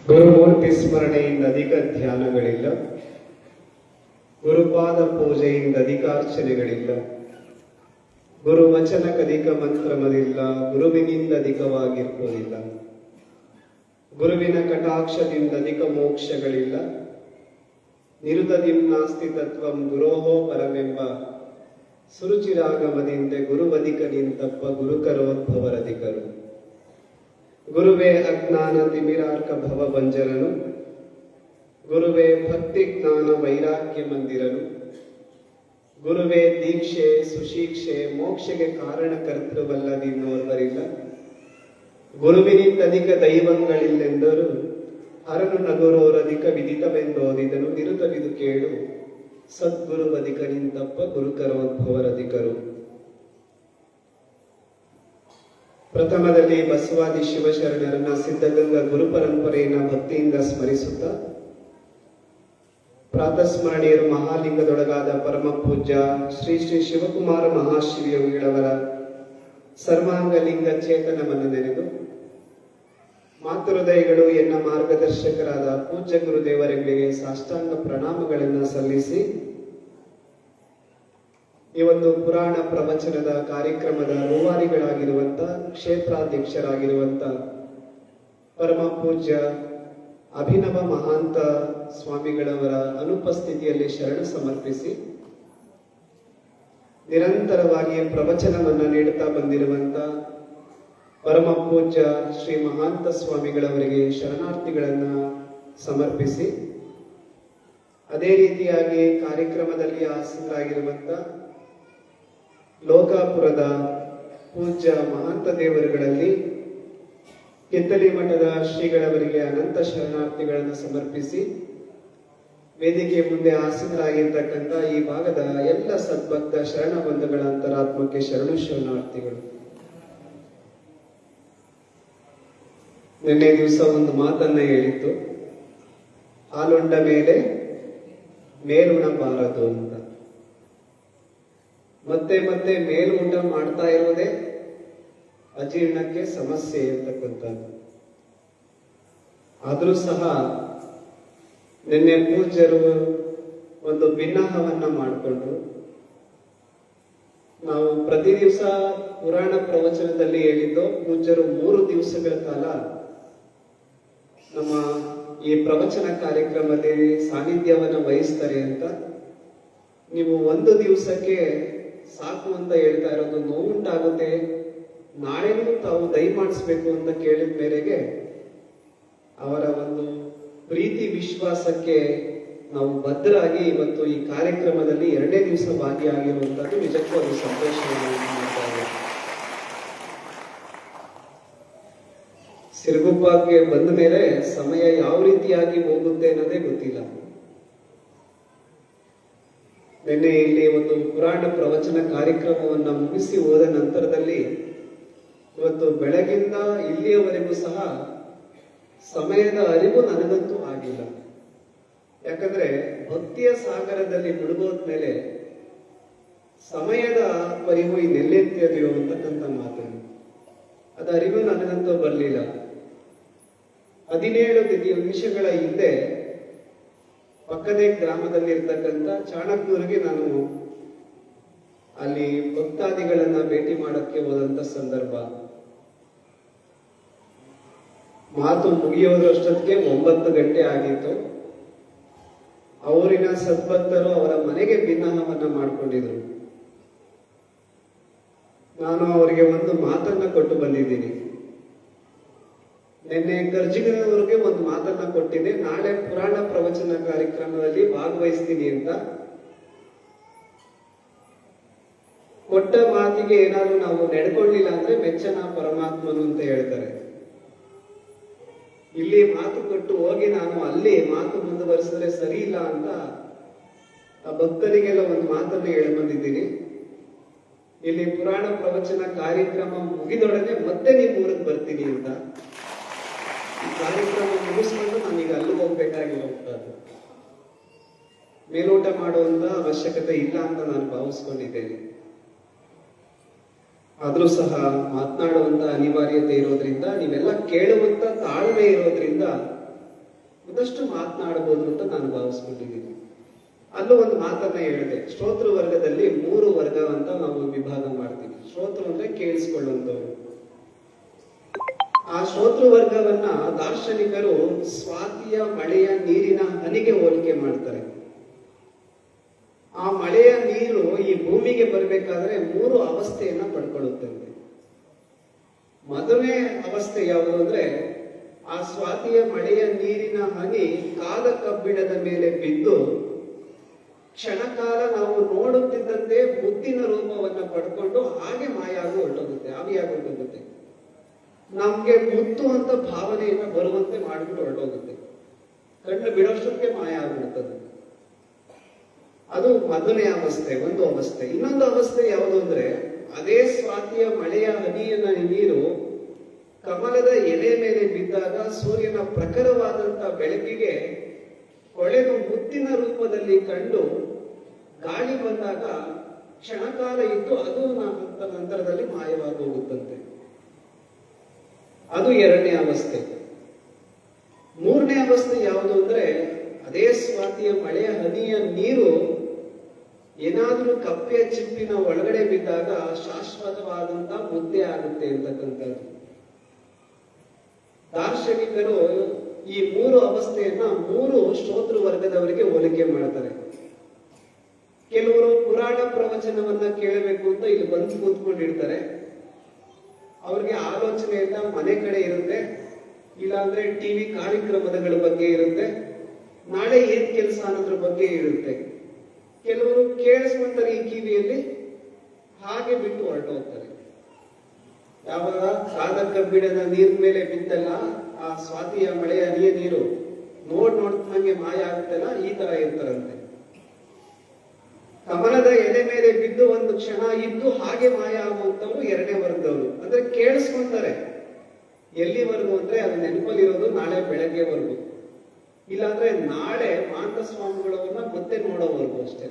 ಗುರುಮೂರ್ತಿ ಸ್ಮರಣೆಯಿಂದ ಅಧಿಕ ಧ್ಯಾನಗಳಿಲ್ಲ, ಗುರುಪಾದ ಪೂಜೆಯಿಂದ ಅಧಿಕಾರ್ಚನೆಗಳಿಲ್ಲ, ಗುರುವಚನಕ್ಕಧಿಕ ಮಂತ್ರಮದಿಲ್ಲ, ಗುರುವಿನಿಂದ ಅಧಿಕವಾಗಿರುವುದಿಲ್ಲ, ಗುರುವಿನ ಕಟಾಕ್ಷದಿಂದ ಅಧಿಕ ಮೋಕ್ಷಗಳಿಲ್ಲ. ನಿರುತದಿಂ ನಾಸ್ತಿ ತತ್ವಂ ಗುರೋಹೋ ಪರಮೆಂಬ ಸುರುಚಿರಾಗಮದಿಂದ ಗುರುವಧಿಕ ನಿಂತಪ್ಪ ಗುರುಕರೋದ್ಭವರಧಿಕರು. ಗುರುವೇ ಅಜ್ಞಾನ ತಿಮಿರಾರ್ಕ ಭವಭಂಜರನು, ಗುರುವೇ ಭಕ್ತಿ ಜ್ಞಾನ ವೈರಾಗ್ಯ ಮಂದಿರನು, ಗುರುವೇ ದೀಕ್ಷೆ ಸುಶೀಕ್ಷೆ ಮೋಕ್ಷಗೆ ಕಾರಣಕರ್ತೃವಲ್ಲದಿನ್ನೋರ್ವರಿಲ್ಲ. ಗುರುವಿನಿಂದ ಅಧಿಕ ದೈವಗಳಿಲ್ಲೆಂದರು, ಹರನು ನಗುರೋರಧಿಕ ವಿದಿತವೆಂದೋದಿದನು. ನಿರುತವಿದು ಕೇಳು ಸದ್ಗುರುವಧಿಕ ನಿಂತಪ್ಪ ಗುರುಕರೋದ್ಭವರಧಿಕರು. ಪ್ರಥಮದಲ್ಲಿ ಬಸವಾದಿ ಶಿವಶರಣರನ್ನ ಸಿದ್ಧಗಂಗಾ ಗುರು ಪರಂಪರೆಯನ್ನ ಭಕ್ತಿಯಿಂದ ಸ್ಮರಿಸುತ್ತಾ, ಪ್ರಾತಸ್ಮರಣೀಯರು ಮಹಾಲಿಂಗದೊಳಗಾದ ಪರಮ ಪೂಜ್ಯ ಶ್ರೀ ಶ್ರೀ ಶಿವಕುಮಾರ ಮಹಾಶಿವಯೋಗಿಗಳವರ ಸರ್ವಾಂಗಲಿಂಗ ಚೇತನವನ್ನು ನೆನೆದು, ಮಾತೃಹೃದಯಗಳು ಎನ್ನ ಮಾರ್ಗದರ್ಶಕರಾದ ಪೂಜ್ಯ ಗುರುದೇವರುಗಳಿಗೆ ಸಾಷ್ಟಾಂಗ ಪ್ರಣಾಮಗಳನ್ನು ಸಲ್ಲಿಸಿ, ಈ ಒಂದು ಪುರಾಣ ಪ್ರವಚನದ ಕಾರ್ಯಕ್ರಮದ ರೂವಾರಿಗಳಾಗಿರುವಂತ ಕ್ಷೇತ್ರಾಧ್ಯಕ್ಷರಾಗಿರುವಂತ ಪರಮ ಪೂಜ್ಯ ಅಭಿನವ ಮಹಾಂತ ಸ್ವಾಮಿಗಳವರ ಅನುಪಸ್ಥಿತಿಯಲ್ಲಿ ಶರಣ ಸಮರ್ಪಿಸಿ, ನಿರಂತರವಾಗಿ ಪ್ರವಚನವನ್ನು ನೀಡುತ್ತಾ ಬಂದಿರುವಂತ ಪರಮ ಪೂಜ್ಯ ಶ್ರೀ ಮಹಾಂತ ಸ್ವಾಮಿಗಳವರಿಗೆ ಶರಣಾರ್ಥಿಗಳನ್ನ ಸಮರ್ಪಿಸಿ, ಅದೇ ರೀತಿಯಾಗಿ ಕಾರ್ಯಕ್ರಮದಲ್ಲಿ ಆಸೀನರಾಗಿರುವಂತ ಲೋಕಾಪುರದ ಪೂಜ್ಯ ಮಹಾಂತ ದೇವರುಗಳಲ್ಲಿ ಕಿತ್ತಲಿ ಮಠದ ಶ್ರೀಗಳವರಿಗೆ ಅನಂತ ಶರಣಾರ್ಥಿಗಳನ್ನು ಸಮರ್ಪಿಸಿ, ವೇದಿಕೆ ಮುಂದೆ ಆಸೀನರಾಗಿರ್ತಕ್ಕಂಥ ಈ ಭಾಗದ ಎಲ್ಲ ಸದ್ಭಕ್ತ ಶರಣ ಬಂಧುಗಳ ಅಂತರಾತ್ಮಕ್ಕೆ ಶರಣು ಶರಣಾರ್ಥಿಗಳು. ನಿನ್ನೆ ದಿವಸ ಒಂದು ಮಾತನ್ನ ಹೇಳಿತ್ತು, ಹಾಲುಂಡ ಮೇಲೆ ಮೇಲುಣಬಾರದು ಅಂತ. ಮತ್ತೆ ಮತ್ತೆ ಮೇಲುಂಡ ಮಾಡ್ತಾ ಇರೋದೇ ಅಜೀರ್ಣಕ್ಕೆ ಸಮಸ್ಯೆ ಇರ್ತಕ್ಕಂಥದ್ದು. ಆದ್ರೂ ಸಹ ನಿನ್ನೆ ಪೂಜ್ಯರು ಒಂದು ಭಿನ್ನಹವನ್ನ ಮಾಡಿಕೊಂಡು, ನಾವು ಪ್ರತಿ ದಿವಸ ಪುರಾಣ ಪ್ರವಚನದಲ್ಲಿ ಹೇಳಿದ್ದು ಪೂಜ್ಯರು 3 ದಿವಸಗಳ ಕಾಲ ನಮ್ಮ ಈ ಪ್ರವಚನ ಕಾರ್ಯಕ್ರಮದಲ್ಲಿ ಸಾನ್ನಿಧ್ಯವನ್ನ ವಹಿಸ್ತಾರೆ ಅಂತ. ನೀವು 1 ದಿವಸಕ್ಕೆ ಸಾಕು ಅಂತ ಹೇಳ್ತಾ ಇರೋದು, ನೋವುಂಟಾಗುತ್ತೆ, ನಾಳೆನೂ ತಾವು ದಯಮಾಡಿಸ್ಬೇಕು ಅಂತ ಕೇಳಿದ ಮೇರೆಗೆ ಅವರ ಒಂದು ಪ್ರೀತಿ ವಿಶ್ವಾಸಕ್ಕೆ ನಾವು ಬದ್ಧರಾಗಿ ಇವತ್ತು ಈ ಕಾರ್ಯಕ್ರಮದಲ್ಲಿ 2ನೇ ದಿವಸ ಭಾಗಿಯಾಗಿರುವಂತದ್ದು ನಿಜಕ್ಕೂ ಅದು ಸಂತೋಷವನ್ನು ಮಾಡ್ತಾ ಇದೆ. ಸಿರುಗುಪ್ಪಕ್ಕೆ ಬಂದ ಮೇಲೆ ಸಮಯ ಯಾವ ರೀತಿಯಾಗಿ ಹೋಗುತ್ತೆ ಅನ್ನೋದೇ ಗೊತ್ತಿಲ್ಲ. ನಿನ್ನೆ ಇಲ್ಲಿ ಒಂದು ಪುರಾಣ ಪ್ರವಚನ ಕಾರ್ಯಕ್ರಮವನ್ನ ಮುಗಿಸಿ ಹೋದ ನಂತರದಲ್ಲಿ ಇವತ್ತು ಬೆಳಗಿಂದ ಇಲ್ಲಿಯವರೆಗೂ ಸಹ ಸಮಯದ ಅರಿವು ನನಗಂತೂ ಆಗಿಲ್ಲ. ಯಾಕಂದ್ರೆ ಭಕ್ತಿಯ ಸಾಗರದಲ್ಲಿ ಮುಳುಗೋದ್ಮೇಲೆ ಸಮಯದ ಪರಿವು ಇನ್ನೆಲ್ಲೆತ್ತಿದೆಯೋ ಅಂತಕ್ಕಂಥ ಮಾತು, ಅದು ಅರಿವು ನನಗಂತೂ ಬರಲಿಲ್ಲ. 17 ನಿಮಿಷಗಳ ಹಿಂದೆ ಪಕ್ಕದೇ ಗ್ರಾಮದಲ್ಲಿರ್ತಕ್ಕಂಥ ಚಾಣಕ್ಯರಿಗೆ ನಾನು ಅಲ್ಲಿ ಭಕ್ತಾದಿಗಳನ್ನ ಭೇಟಿ ಮಾಡಕ್ಕೆ ಹೋದಂತ ಸಂದರ್ಭ. ಮಾತು ಮುಗಿಯೋದ್ರಷ್ಟೊತ್ತಿಗೆ 9 ಗಂಟೆ ಆಗಿತ್ತು. ಅವರಿನ ಸದ್ಭಕ್ತರು ಅವರ ಮನೆಗೆ ಭಿನ್ನಹವನ್ನ ಮಾಡಿಕೊಂಡಿದ್ರು. ನಾನು ಅವರಿಗೆ ಒಂದು ಮಾತನ್ನ ಕೊಟ್ಟು ಬಂದಿದ್ದೀನಿ. ನಿನ್ನೆ ಗರ್ಜಿಗನವರಿಗೆ ಒಂದು ಮಾತನ್ನ ಕೊಟ್ಟಿದ್ದೆ, ನಾಳೆ ಪುರಾಣ ಪ್ರವಚನ ಕಾರ್ಯಕ್ರಮದಲ್ಲಿ ಭಾಗವಹಿಸ್ತೀನಿ ಅಂತ. ಕೊಟ್ಟ ಮಾತಿಗೆ ಏನಾದ್ರು ನಾವು ನಡ್ಕೊಳ್ಳಿಲ್ಲ ಅಂದ್ರೆ ಮೆಚ್ಚನ ಪರಮಾತ್ಮನು ಅಂತ ಹೇಳ್ತಾರೆ. ಇಲ್ಲಿ ಮಾತು ಕೊಟ್ಟು ಹೋಗಿ ನಾನು ಅಲ್ಲಿ ಮಾತು ಮುಂದುವರಿಸಿದ್ರೆ ಸರಿ ಇಲ್ಲ ಅಂತ ಆ ಭಕ್ತರಿಗೆಲ್ಲ ಒಂದು ಮಾತನ್ನು ಹೇಳಿ ಬಂದಿದ್ದೀನಿ. ಇಲ್ಲಿ ಪುರಾಣ ಪ್ರವಚನ ಕಾರ್ಯಕ್ರಮ ಮುಗಿದೊಡನೆ ಮತ್ತೆ ನಿಮ್ಮ ಊರಿಗೆ ಬರ್ತೀನಿ ಅಂತ. ಈ ಕಾರ್ಯಕ್ರಮ ಮುಗಿಸ್ಕೊಂಡು ನಾನೀಗ ಅಲ್ಲಿಗೆ ಹೋಗ್ಬೇಕಾಗಿರುವಂತದ್ದು. ಮೇಲೋಟ ಮಾಡುವಂತ ಅವಶ್ಯಕತೆ ಇಲ್ಲ ಅಂತ ನಾನು ಭಾವಿಸ್ಕೊಂಡಿದ್ದೇನೆ. ಆದ್ರೂ ಸಹ ಮಾತನಾಡುವಂತ ಅನಿವಾರ್ಯತೆ ಇರೋದ್ರಿಂದ, ನೀವೆಲ್ಲ ಕೇಳುವಂತ ತಾಳ್ಮೆ ಇರೋದ್ರಿಂದ ಒಂದಷ್ಟು ಮಾತನಾಡಬಹುದು ಅಂತ ನಾನು ಭಾವಿಸ್ಕೊಂಡಿದ್ದೀನಿ. ಅಲ್ಲೂ ಒಂದು ಮಾತನ್ನ ಹೇಳಿದೆ, ಶ್ರೋತೃ ವರ್ಗದಲ್ಲಿ 3 ವರ್ಗ ಅಂತ ನಾವು ವಿಭಾಗ ಮಾಡ್ತೀವಿ. ಶ್ರೋತೃ ಅಂದ್ರೆ ಕೇಳಿಸ್ಕೊಳ್ಳುವಂತವ್ರು. ಆ ಶ್ರೋತೃ ವರ್ಗವನ್ನ ದಾರ್ಶನಿಕರು ಸ್ವಾತಿಯ ಮಳೆಯ ನೀರಿನ ಹನಿಗೆ ಹೋಲಿಕೆ ಮಾಡ್ತಾರೆ. ಆ ಮಳೆಯ ನೀರು ಈ ಭೂಮಿಗೆ ಬರಬೇಕಾದ್ರೆ 3 ಅವಸ್ಥೆಯನ್ನ ಪಡ್ಕೊಳ್ಳುತ್ತಂತೆ. ಮೊದಲನೇ ಅವಸ್ಥೆ ಯಾವುದು ಅಂದ್ರೆ, ಆ ಸ್ವಾತಿಯ ಮಳೆಯ ನೀರಿನ ಹನಿ ಕಾದ ಕಬ್ಬಿಣದ ಮೇಲೆ ಬಿದ್ದು ಕ್ಷಣಕಾಲ ನಾವು ನೋಡುತ್ತಿದ್ದಂತೆ ಮುತ್ತಿನ ರೂಪವನ್ನ ಪಡ್ಕೊಂಡು ಹಾಗೆ ಮಾಯ ಆಗಿ ಹೊರಟೋಗುತ್ತೆ, ಆವಿಯಾಗಿ ಹೊರಟೋಗುತ್ತೆ. ನಮ್ಗೆ ಮುತ್ತು ಅಂತ ಭಾವನೆಯನ್ನ ಬರುವಂತೆ ಮಾಡಿಬಿಟ್ಟು ಹೊರಟೋಗುತ್ತೆ. ಕಣ್ಣು ಬಿಡೋಷ್ಟಕ್ಕೆ ಮಾಯ ಆಗ್ಬಿಡ್ತದೆ. ಅದು ಮೊದಲನೇ ಅವಸ್ಥೆ, ಒಂದು ಅವಸ್ಥೆ. ಇನ್ನೊಂದು ಅವಸ್ಥೆ ಯಾವುದು ಅಂದ್ರೆ, ಅದೇ ಸ್ವಾತಿಯ ಮಳೆಯ ಹನಿಯನ್ನ ನೀರು ಕಮಲದ ಎಲೆ ಮೇಲೆ ಬಿದ್ದಾಗ ಸೂರ್ಯನ ಪ್ರಖರವಾದಂತ ಬೆಳಕಿಗೆ ಕೊಳೆದು ಮುತ್ತಿನ ರೂಪದಲ್ಲಿ ಕಂಡು ಗಾಳಿ ಬಂದಾಗ ಕ್ಷಣಕಾಲ ಇದ್ದು ಅದು ನಂತರದಲ್ಲಿ ಮಾಯವಾಗಿ ಹೋಗುತ್ತಂತೆ. ಅದು 2ನೇ ಅವಸ್ಥೆ. 3ನೇ ಅವಸ್ಥೆ ಯಾವುದು ಅಂದ್ರೆ, ಅದೇ ಸ್ವಾತಿಯ ಮಳೆಯ ಹನಿಯ ನೀರು ಏನಾದ್ರೂ ಕಪ್ಪೆಯ ಚಿಪ್ಪಿನ ಒಳಗಡೆ ಬಿದ್ದಾಗ ಶಾಶ್ವತವಾದಂತ ಮುದ್ದೆ ಆಗುತ್ತೆ ಅಂತಕ್ಕಂಥದ್ದು. ದಾರ್ಶನಿಕರು ಈ 3 ಅವಸ್ಥೆಯನ್ನ 3 ಶ್ರೋತೃ ವರ್ಗದವರಿಗೆ ಹೋಲಿಕೆ ಮಾಡ್ತಾರೆ. ಕೆಲವರು ಪುರಾಣ ಪ್ರವಚನವನ್ನ ಕೇಳಬೇಕು ಅಂತ ಇಲ್ಲಿ ಬಂದು ಕೂತ್ಕೊಂಡಿರ್ತಾರೆ. ಅವ್ರಿಗೆ ಆಲೋಚನೆ ಎಲ್ಲ ಮನೆ ಕಡೆ ಇರುತ್ತೆ, ಇಲ್ಲಾಂದ್ರೆ ಟಿವಿ ಕಾರ್ಯಕ್ರಮಗಳ ಬಗ್ಗೆ ಇರುತ್ತೆ, ನಾಳೆ ಏನ್ ಕೆಲಸ ಅನ್ನೋದ್ರ ಬಗ್ಗೆ ಇರುತ್ತೆ. ಕೆಲವರು ಕೇಳಿಸ್ಕೊಂತಾರೆ ಈ ಕಿವಿಯಲ್ಲಿ, ಹಾಗೆ ಬಿಟ್ಟು ಹೊರಟೋಗ್ತಾರೆ. ಯಾವಾಗ ಕಾದ ಕಬ್ಬಿಣದ ನೀರ್ ಮೇಲೆ ಬಿದ್ದಲ್ಲ ಆ ಸ್ವಾತಿಯ ಮಳೆಯ ನೀರು ನೋಡ್ತಂಗೆ ಮಾಯ ಆಗುತ್ತಲ್ಲ, ಈ ತರ ಇರ್ತಾರಂತೆ. ಕಮಲದ ಎಲೆ ಮೇಲೆ ಬಿದ್ದು ಒಂದು ಕ್ಷಣ ಇದ್ದು ಹಾಗೆ ಮಾಯ ಆಗುವಂತವ್ರು 2ನೇ ವರ್ಗದವರು. ಅಂದ್ರೆ ಕೇಳಿಸ್ಕೊಂತಾರೆ. ಎಲ್ಲಿವರೆಗೂ ಅಂದ್ರೆ ಅದು ನೆನಪಲ್ಲಿರೋದು ನಾಳೆ ಬೆಳಗ್ಗೆವರೆಗೂ, ಇಲ್ಲಾಂದ್ರೆ ನಾಳೆ ಮಾಂತ ಸ್ವಾಮಿಗಳವನ್ನ ಮತ್ತೆ ನೋಡೋವರೆಗೂ ಅಷ್ಟೇ.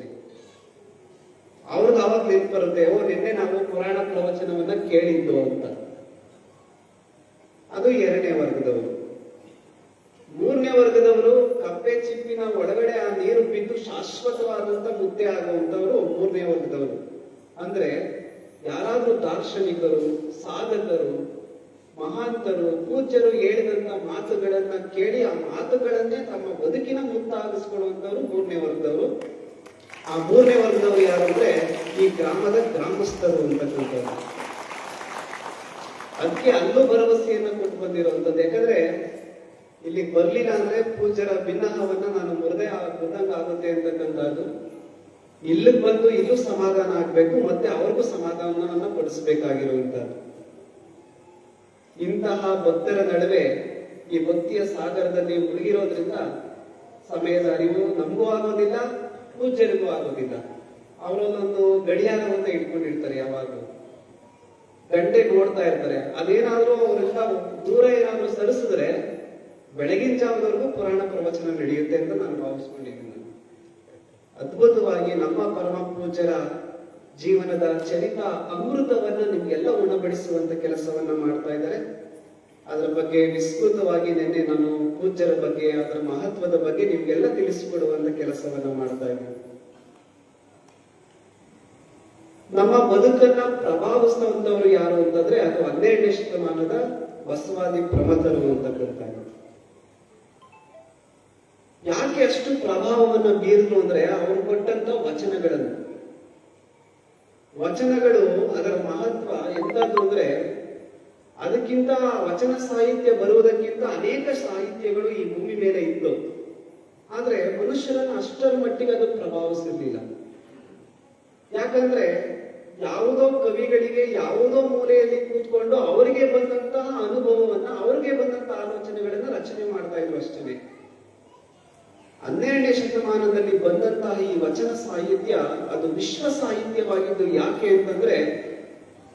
ಅವ್ರಿಗೆ ಅವಾಗ ನೆನಪು ಬರುತ್ತೆ, ನಿನ್ನೆ ನಾವು ಪುರಾಣ ಪ್ರವಚನವನ್ನ ಕೇಳಿದ್ದು ಅಂತ. ಅದು 2ನೇ ವರ್ಗದವರು. 3ನೇ ವರ್ಗದವರು ಕಪ್ಪೆ ಚಿಪ್ಪಿನ ಒಳಗಡೆ ಆ ನೀರು ಬಿದ್ದು ಶಾಶ್ವತವಾದಂತ ಮುದ್ದೆ ಆಗುವಂತವರು 3ನೇ ವರ್ಗದವರು. ಅಂದ್ರೆ ಯಾರಾದ್ರೂ ದಾರ್ಶನಿಕರು, ಸಾಧಕರು, ಮಹಾಂತರು, ಪೂಜ್ಯರು ಹೇಳಿದಂತ ಮಾತುಗಳನ್ನ ಕೇಳಿ ಆ ಮಾತುಗಳನ್ನೇ ತಮ್ಮ ಬದುಕಿನ ಮುತ್ತಾಗಿಸ್ಕೊಳ್ಳುವಂತವ್ರು 3ನೇ ವರ್ಗದವರು. ಆ 3ನೇ ವರ್ಗದವರು ಯಾರಂದ್ರೆ ಈ ಗ್ರಾಮದ ಗ್ರಾಮಸ್ಥರು ಅಂತಕ್ಕಂಥವ್ರು. ಅದಕ್ಕೆ ಅಲ್ಲೂ ಭರವಸೆಯನ್ನ ಕೊಟ್ಟು ಬಂದಿರುವಂತದ್ದು. ಯಾಕಂದ್ರೆ ಇಲ್ಲಿ ಬರ್ಲಿಲ್ಲ ಅಂದ್ರೆ ಪೂಜ್ಯರ ಭಿನ್ನಹವನ್ನ ನಾನು ಮುರಿದಂಗ ಆಗುತ್ತೆ ಅಂತಕ್ಕಂಥದ್ದು. ಇಲ್ಲಿಗೆ ಬಂದು ಇಲ್ಲೂ ಸಮಾಧಾನ ಆಗ್ಬೇಕು, ಮತ್ತೆ ಅವ್ರಿಗೂ ಸಮಾಧಾನವನ್ನ ಪಡಿಸಬೇಕಾಗಿರುವಂತದ್ದು. ಇಂತಹ ಭಕ್ತರ ನಡುವೆ ಈ ಭಕ್ತಿಯ ಸಾಗರದಲ್ಲಿ ಮುಳುಗಿರೋದ್ರಿಂದ ಸಮಯದ ಅರಿವು ನಮಗೂ ಆಗೋದಿಲ್ಲ, ಪೂಜ್ಯರಿಗೂ ಆಗೋದಿಲ್ಲ. ಅವರಲ್ಲೊಂದು ಗಡಿಯಾರವನ್ನ ಇಟ್ಕೊಂಡಿರ್ತಾರೆ, ಯಾವಾಗಲೂ ಗಂಟೆ ನೋಡ್ತಾ ಇರ್ತಾರೆ. ಅದೇನಾದ್ರೂ ಅವರಿಂದ ದೂರ ಏನಾದ್ರೂ ಸರಿಸಿದ್ರೆ ಬೆಳಗಿನ ಜಾವದವರೆಗೂ ಪುರಾಣ ಪ್ರವಚನ ನಡೆಯುತ್ತೆ ಅಂತ ನಾನು ಭಾವಿಸ್ಕೊಂಡಿದ್ದೀನಿ. ಅದ್ಭುತವಾಗಿ ನಮ್ಮ ಪರಮ ಪೂಜ್ಯರ ಜೀವನದ ಚರಿತ ಅಮೃತವನ್ನ ನಿಮ್ಗೆಲ್ಲ ಉಣಬಡಿಸುವಂತ ಕೆಲಸವನ್ನ ಮಾಡ್ತಾ ಇದ್ದಾರೆ. ಅದರ ಬಗ್ಗೆ ವಿಸ್ತೃತವಾಗಿ ನಿನ್ನೆ ನಾನು ಪೂಜ್ಯರ ಬಗ್ಗೆ, ಅದರ ಮಹತ್ವದ ಬಗ್ಗೆ ನಿಮ್ಗೆಲ್ಲ ತಿಳಿಸಿಕೊಡುವಂತ ಕೆಲಸವನ್ನ ಮಾಡ್ತಾ ಇದ್ದೀನಿ. ನಮ್ಮ ಬದುಕನ್ನ ಪ್ರಭಾವಿಸುವಂತವ್ರು ಯಾರು ಅಂತಂದ್ರೆ ಅದು 12ನೇ ಶತಮಾನದ ಬಸವಾದಿ ಪ್ರಮಥರು ಅಂತಕ್ಕಂಥ. ಯಾಕೆ ಅಷ್ಟು ಪ್ರಭಾವವನ್ನು ಬೀರಿದ್ರು ಅಂದ್ರೆ ಅವರು ಕೊಟ್ಟಂತ ವಚನಗಳು ಅದರ ಮಹತ್ವ ಎಂತದ್ದು ಅಂದ್ರೆ, ಅದಕ್ಕಿಂತ ವಚನ ಸಾಹಿತ್ಯ ಬರುವುದಕ್ಕಿಂತ ಅನೇಕ ಸಾಹಿತ್ಯಗಳು ಈ ಭೂಮಿ ಮೇಲೆ ಇತ್ತು. ಆದ್ರೆ ಮನುಷ್ಯರನ್ನು ಅಷ್ಟರ ಮಟ್ಟಿಗೆ ಅದು ಪ್ರಭಾವಿಸಿರ್ಲಿಲ್ಲ. ಯಾಕಂದ್ರೆ ಯಾವುದೋ ಕವಿಗಳಿಗೆ ಯಾವುದೋ ಮೂಲೆಯಲ್ಲಿ ಕೂತ್ಕೊಂಡು ಅವರಿಗೆ ಬಂದಂತಹ ಅನುಭವವನ್ನ, ಅವರಿಗೆ ಬಂದಂತಹ ಆಲೋಚನೆಗಳನ್ನ ರಚನೆ ಮಾಡ್ತಾ ಇದ್ರು ಅಷ್ಟೇ. 12ನೇ ಶತಮಾನದಲ್ಲಿ ಬಂದಂತಹ ಈ ವಚನ ಸಾಹಿತ್ಯ ಅದು ವಿಶ್ವ ಸಾಹಿತ್ಯವಾಗಿದ್ದು. ಯಾಕೆ ಅಂತಂದ್ರೆ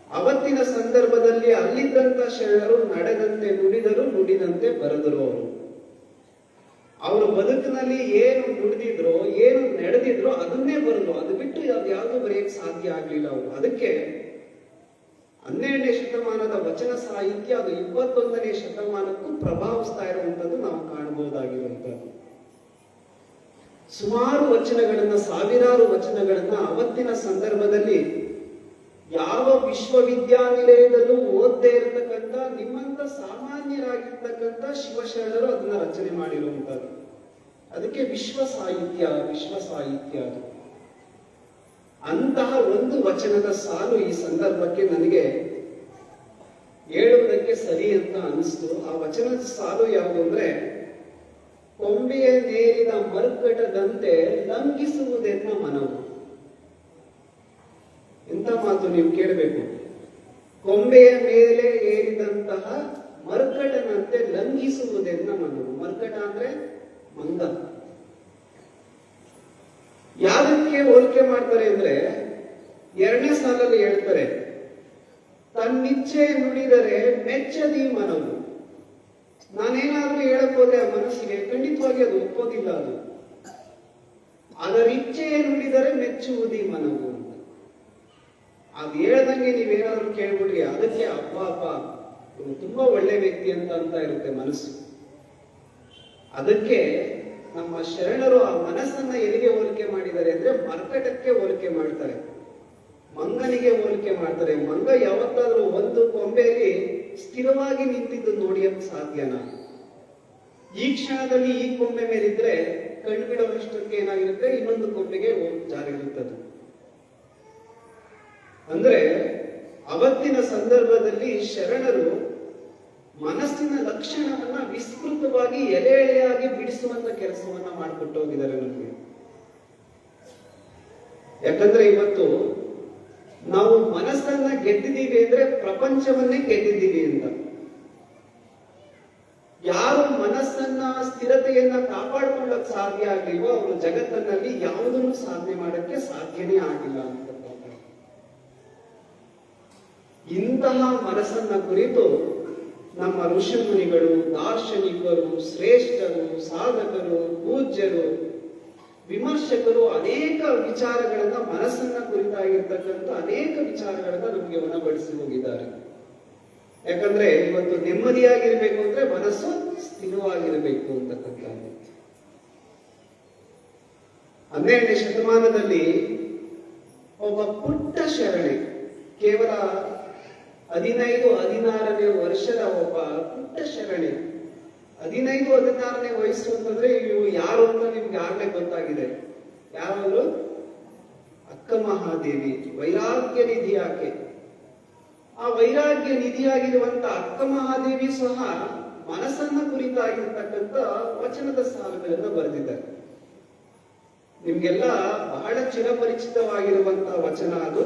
ಅವತ್ತಿನ ಸಂದರ್ಭದಲ್ಲಿ ಅಲ್ಲಿದ್ದಂತ ಶರಣರು ನಡೆದಂತೆ ನುಡಿದರು, ನುಡಿದಂತೆ ಬರೆದರು. ಅವರು ಬದುಕಿನಲ್ಲಿ ಏನು ನುಡಿದಿದ್ರು, ಏನು ನಡೆದಿದ್ರು ಅದನ್ನೇ ಬರೆದ್ರು. ಅದು ಬಿಟ್ಟು ಯಾವ್ದು ಬರೆಯಕ್ ಸಾಧ್ಯ ಆಗ್ಲಿಲ್ಲ ಅವರು. ಅದಕ್ಕೆ 12ನೇ ಶತಮಾನದ ವಚನ ಸಾಹಿತ್ಯ ಅದು 21ನೇ ಶತಮಾನಕ್ಕೂ ಪ್ರಭಾವಿಸ್ತಾ ಇರುವಂತದ್ದು ನಾವು ಕಾಣಬಹುದಾಗಿರುವಂತದ್ದು. ಸುಮಾರು ವಚನಗಳನ್ನ, ಸಾವಿರಾರು ವಚನಗಳನ್ನ ಅವತ್ತಿನ ಸಂದರ್ಭದಲ್ಲಿ ಯಾವ ವಿಶ್ವವಿದ್ಯಾನಿಲಯದಲ್ಲೂ ಓದದೇ ಇರತಕ್ಕಂಥ ನಿಮ್ಮಂತ ಸಾಮಾನ್ಯರಾಗಿರ್ತಕ್ಕಂಥ ಶಿವಶರಣರು ಅದನ್ನ ರಚನೆ ಮಾಡಿರುವಂತದ್ದು. ಅದಕ್ಕೆ ವಿಶ್ವ ಸಾಹಿತ್ಯ ಅದು. ಅಂತಹ ಒಂದು ವಚನದ ಸಾಲು ಈ ಸಂದರ್ಭಕ್ಕೆ ನನಗೆ ಹೇಳುವುದಕ್ಕೆ ಸರಿ ಅಂತ ಅನಿಸ್ತು. ಆ ವಚನದ ಸಾಲು ಯಾವುದು ಅಂದ್ರೆ, ಕೊಂಬೆಯ ನೇರಿದ ಮರ್ಕಟದಂತೆ ಲಂಘಿಸುವುದೆನ್ನ ಮನವು. ಎಂತ ಮಾತು ನೀವು ಕೇಳಬೇಕು. ಕೊಂಬೆಯ ಮೇಲೆ ಏರಿದಂತಹ ಮರ್ಕಟನಂತೆ ಲಂಘಿಸುವುದೆನ್ನ ಮನವು. ಮರ್ಕಟ ಅಂದ್ರೆ ಮಂಗ. ಯಾದಕ್ಕೆ ಹೋಲಿಕೆ ಮಾಡ್ತಾರೆ ಅಂದ್ರೆ, 2ನೇ ಸಾಲಲ್ಲಿ ಹೇಳ್ತಾರೆ, ತನ್ನಿಚ್ಛೆ ನುಡಿದರೆ ಮೆಚ್ಚದಿ ಮನವು. ನಾನೇನಾದ್ರೂ ಹೇಳಕ್ ಹೋದ್ರೆ ಆ ಮನಸ್ಸಿಗೆ ಖಂಡಿತವಾಗಿ ಅದು ಒಪ್ಪೋದಿಲ್ಲ. ಅದರ ಇಚ್ಛೆಯೇ ನುಡಿದರೆ ಮೆಚ್ಚುವುದಿ ಮನವು ಅಂತ. ಅದು ಹೇಳ್ದಂಗೆ ನೀವೇನಾದ್ರೂ ಕೇಳ್ಬಿಡ್ರಿ, ಅದಕ್ಕೆ ಅಪ್ಪ ತುಂಬಾ ಒಳ್ಳೆ ವ್ಯಕ್ತಿ ಅಂತ ಇರುತ್ತೆ ಮನಸ್ಸು. ಅದಕ್ಕೆ ನಮ್ಮ ಶರಣರು ಆ ಮನಸ್ಸನ್ನ ಎಲ್ಲಿಗೆ ಹೋಲಿಕೆ ಮಾಡಿದ್ದಾರೆ ಅಂದ್ರೆ, ಮರ್ಕಟಕ್ಕೆ ಹೋಲಿಕೆ ಮಾಡ್ತಾರೆ, ಮಂಗನಿಗೆ ಹೋಲಿಕೆ ಮಾಡ್ತಾರೆ. ಮಂಗ ಯಾವತ್ತಾದ್ರೂ ಒಂದು ಕೊಂಬೆಯಲ್ಲಿ ಸ್ಥಿರವಾಗಿ ನಿಂತಿದ್ದು ನೋಡಿಯಕ್ಕೆ ಸಾಧ್ಯನಾ? ಈ ಕ್ಷಣದಲ್ಲಿ ಈ ಕೊಂಬೆ ಮೇಲಿದ್ರೆ ಕಣ್ಣು ಬಿಡುವಷ್ಟಕ್ಕೆ ಏನಾಗಿರುತ್ತೆ, ಇನ್ನೊಂದು ಕೊಂಬೆಗೆ ಜಾರಿರುತ್ತದೆ. ಅಂದ್ರೆ ಅವತ್ತಿನ ಸಂದರ್ಭದಲ್ಲಿ ಶರಣರು ಮನಸ್ಸಿನ ಲಕ್ಷಣವನ್ನ ವಿಸ್ತೃತವಾಗಿ ಎಳೆ ಎಳೆಯಾಗಿ ಬಿಡಿಸುವಂತ ಕೆಲಸವನ್ನ ಮಾಡಿಕೊಟ್ಟು ಹೋಗಿದ್ದಾರೆ ನಮಗೆ. ಯಾಕಂದ್ರೆ ಇವತ್ತು ನಾವು ಮನಸ್ಸನ್ನ ಗೆದ್ದಿದ್ದೀವಿ ಅಂದ್ರೆ ಪ್ರಪಂಚವನ್ನೇ ಗೆದ್ದಿದ್ದೀವಿ ಅಂತ. ಯಾರು ಮನಸ್ಸನ್ನ ಸ್ಥಿರತೆಯನ್ನ ಕಾಪಾಡಿಕೊಳ್ಳಕ್ ಸಾಧ್ಯ ಆಗ್ಲಿಲ್ವೋ ಅವರು ಜಗತ್ತಿನಲ್ಲಿ ಯಾವುದನ್ನು ಸಾಧನೆ ಮಾಡಕ್ಕೆ ಸಾಧ್ಯನೇ ಆಗಿಲ್ಲ ಅಂತ. ಇಂತಹ ಮನಸ್ಸನ್ನ ಕುರಿತು ನಮ್ಮ ಋಷಿ ಮುನಿಗಳು, ದಾರ್ಶನಿಕರು, ಶ್ರೇಷ್ಠರು, ಸಾಧಕರು, ಪೂಜ್ಯರು, ವಿಮರ್ಶಕರು ಅನೇಕ ವಿಚಾರಗಳನ್ನ, ಮನಸ್ಸನ್ನ ಕುರಿತಾಗಿರ್ತಕ್ಕಂಥ ಅನೇಕ ವಿಚಾರಗಳನ್ನ ನಮಗೆ ಉಣಬಡಿಸಿ ಹೋಗಿದ್ದಾರೆ. ಯಾಕಂದ್ರೆ ಇವತ್ತು ನೆಮ್ಮದಿಯಾಗಿರ್ಬೇಕು ಅಂದ್ರೆ ಮನಸ್ಸು ಸ್ಥಿರವಾಗಿರಬೇಕು ಅಂತಕ್ಕಂಥದ್ದು. 12ನೇ ಶತಮಾನದಲ್ಲಿ ಒಬ್ಬ ಪುಟ್ಟ ಶರಣೆ, ಕೇವಲ 15-16ನೇ ವರ್ಷದ ಒಬ್ಬ ಪುಟ್ಟ ಶರಣೆ. 15-16ನೇ ವಯಸ್ಸು ಅಂತಂದ್ರೆ ಇವು ಯಾರು ಅಂತ ನಿಮ್ಗೆ ಆಗ್ಲೇ ಗೊತ್ತಾಗಿದೆ. ಯಾರು? ಅಕ್ಕ ಮಹಾದೇವಿ, ವೈರಾಗ್ಯ ನಿಧಿ ಆಕೆ. ಆ ವೈರಾಗ್ಯ ನಿಧಿಯಾಗಿರುವಂತ ಅಕ್ಕ ಮಹಾದೇವಿ ಸಹ ಮನಸ್ಸನ್ನ ಕುರಿತಾಗಿರ್ತಕ್ಕಂಥ ವಚನದ ಸಾಲುಗಳನ್ನ ಬರೆದಿದ್ದಾರೆ. ನಿಮ್ಗೆಲ್ಲ ಬಹಳ ಚಿರಪರಿಚಿತವಾಗಿರುವಂತಹ ವಚನ ಅದು.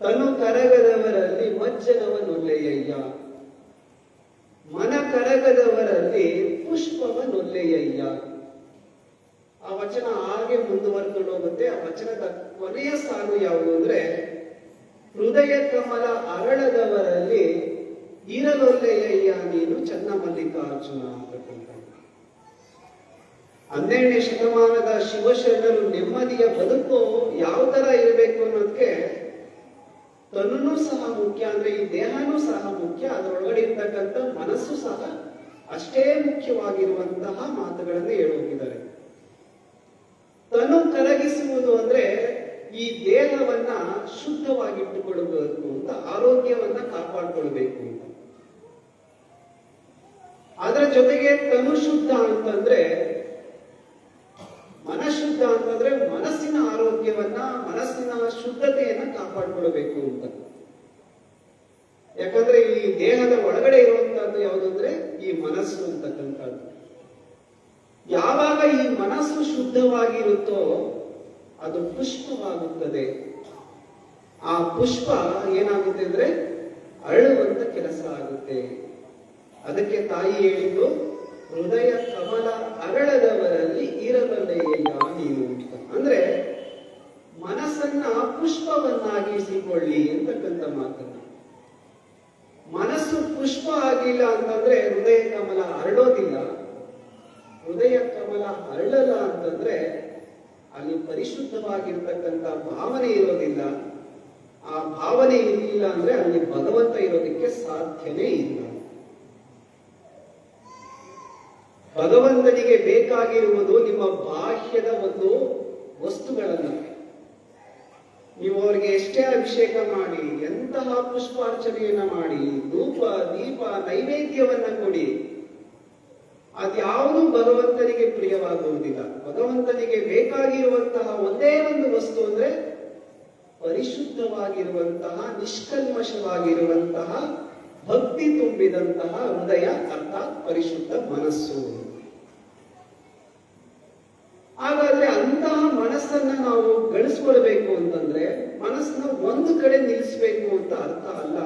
ತನು ಕರಗದವರಲ್ಲಿ ಮಜ್ಜನವನೊಲ್ಲೆಯಯ್ಯ, ಮನ ಕರಗದವರಲ್ಲಿ ಪುಷ್ಪವನೊಲ್ಲೆಯಯ್ಯ. ಆ ವಚನ ಹಾಗೆ ಮುಂದುವರೆಕೊಂಡು ಹೋಗುತ್ತೆ. ಆ ವಚನದ ಕೊನೆಯ ಸಾಲು ಯಾವುದು ಅಂದ್ರೆ, ಹೃದಯ ಕಮಲ ಅರಳದವರಲ್ಲಿ ಇರಲೊಲ್ಲೆಯಯ್ಯ ನೀನು ಚನ್ನ ಮಲ್ಲಿಕಾರ್ಜುನ ಅಂತಕ್ಕಂಥ. 12ನೇ ಶತಮಾನದ ಶಿವಶರಣರು ನೆಮ್ಮದಿಯ ಬದುಕು ಯಾವ ತರ ಇರಬೇಕು ಅನ್ನೋದಕ್ಕೆ ತನ್ನೂ ಸಹ ಮುಖ್ಯ, ಅಂದ್ರೆ ಈ ದೇಹನೂ ಸಹ ಮುಖ್ಯ, ಅದರೊಳಗಡೆ ಇರ್ತಕ್ಕಂಥ ಮನಸ್ಸು ಸಹ ಅಷ್ಟೇ ಮುಖ್ಯವಾಗಿರುವಂತಹ ಮಾತುಗಳನ್ನು ಹೇಳೋಗಿದ್ದಾರೆ. ತನು ಕರಗಿಸುವುದು ಅಂದ್ರೆ ಈ ದೇಹವನ್ನ ಶುದ್ಧವಾಗಿಟ್ಟುಕೊಳ್ಳಬೇಕು ಅಂತ, ಆರೋಗ್ಯವನ್ನ ಕಾಪಾಡಿಕೊಳ್ಬೇಕು ಅಂತ. ಅದರ ಜೊತೆಗೆ ತನು ಶುದ್ಧ ಅಂತಂದ್ರೆ, ಮನಶುದ್ಧ ಅಂತಂದ್ರೆ ಮನಸ್ಸಿನ ಆರೋಗ್ಯವನ್ನ, ಮನಸ್ಸಿನ ಶುದ್ಧತೆಯನ್ನ ಕಾಪಾಡಿಕೊಳ್ಬೇಕು ಅಂತ. ಯಾಕಂದ್ರೆ ಈ ದೇಹದ ಒಳಗಡೆ ಇರುವಂತಹದ್ದು ಯಾವುದು ಅಂದ್ರೆ ಈ ಮನಸ್ಸು ಅಂತಕ್ಕಂಥದ್ದು. ಯಾವಾಗ ಈ ಮನಸ್ಸು ಶುದ್ಧವಾಗಿರುತ್ತೋ ಅದು ಪುಷ್ಪವಾಗುತ್ತದೆ. ಆ ಪುಷ್ಪ ಏನಾಗುತ್ತೆ ಅಂದ್ರೆ ಅರಳುವಂತ ಕೆಲಸ ಆಗುತ್ತೆ. ಅದಕ್ಕೆ ತಾಯಿ ಹೇಳಿದ್ದು, ಹೃದಯ ಕಮಲ ಅರಳದವರಲ್ಲಿ ಇರಬಲ್ಲೆಯಯ್ಯ ನೀನು ಅಂತ. ಅಂದ್ರೆ ಮನಸ್ಸನ್ನ ಪುಷ್ಪವನ್ನಾಗಿಸಿಕೊಳ್ಳಿ ಅಂತಕ್ಕಂಥ ಮಾತನ್ನ. ಮನಸ್ಸು ಪುಷ್ಪ ಆಗಿಲ್ಲ ಅಂತಂದ್ರೆ ಹೃದಯ ಕಮಲ ಅರಳೋದಿಲ್ಲ. ಹೃದಯ ಕಮಲ ಅರಳಲ್ಲ ಅಂತಂದ್ರೆ ಅಲ್ಲಿ ಪರಿಶುದ್ಧವಾಗಿರ್ತಕ್ಕಂಥ ಭಾವನೆ ಇರೋದಿಲ್ಲ. ಆ ಭಾವನೆ ಇರಲಿಲ್ಲ ಅಂದ್ರೆ ಅಲ್ಲಿ ಭಗವಂತ ಇರೋದಕ್ಕೆ ಸಾಧ್ಯನೇ ಇಲ್ಲ. ಭಗವಂತನಿಗೆ ಬೇಕಾಗಿರುವುದು ನಿಮ್ಮ ಬಾಹ್ಯದ ಒಂದು ವಸ್ತುಗಳನ್ನ. ನೀವು ಅವರಿಗೆ ಎಷ್ಟೇ ಅಭಿಷೇಕ ಮಾಡಿ, ಎಂತಹ ಪುಷ್ಪಾರ್ಚನೆಯನ್ನ ಮಾಡಿ, ಧೂಪ ದೀಪ ನೈವೇದ್ಯವನ್ನ ಕೊಡಿ, ಅದ್ಯಾವುದೂ ಭಗವಂತನಿಗೆ ಪ್ರಿಯವಾಗುವುದಿಲ್ಲ. ಭಗವಂತನಿಗೆ ಬೇಕಾಗಿರುವಂತಹ ಒಂದೇ ಒಂದು ವಸ್ತು ಅಂದ್ರೆ ಪರಿಶುದ್ಧವಾಗಿರುವಂತಹ, ನಿಷ್ಕಲ್ಮಶವಾಗಿರುವಂತಹ, ಭಕ್ತಿ ತುಂಬಿದಂತಹ ಹೃದಯ, ಅರ್ಥಾತ್ ಪರಿಶುದ್ಧ ಮನಸ್ಸು. ಹಾಗಾದ್ರೆ ಅಂತಹ ಮನಸ್ಸನ್ನ ನಾವು ಗಳಿಸ್ಕೊಳ್ಬೇಕು ಅಂತಂದ್ರೆ ಮನಸ್ಸನ್ನ ಒಂದು ಕಡೆ ನಿಲ್ಲಿಸಬೇಕು ಅಂತ ಅರ್ಥ ಅಲ್ಲ.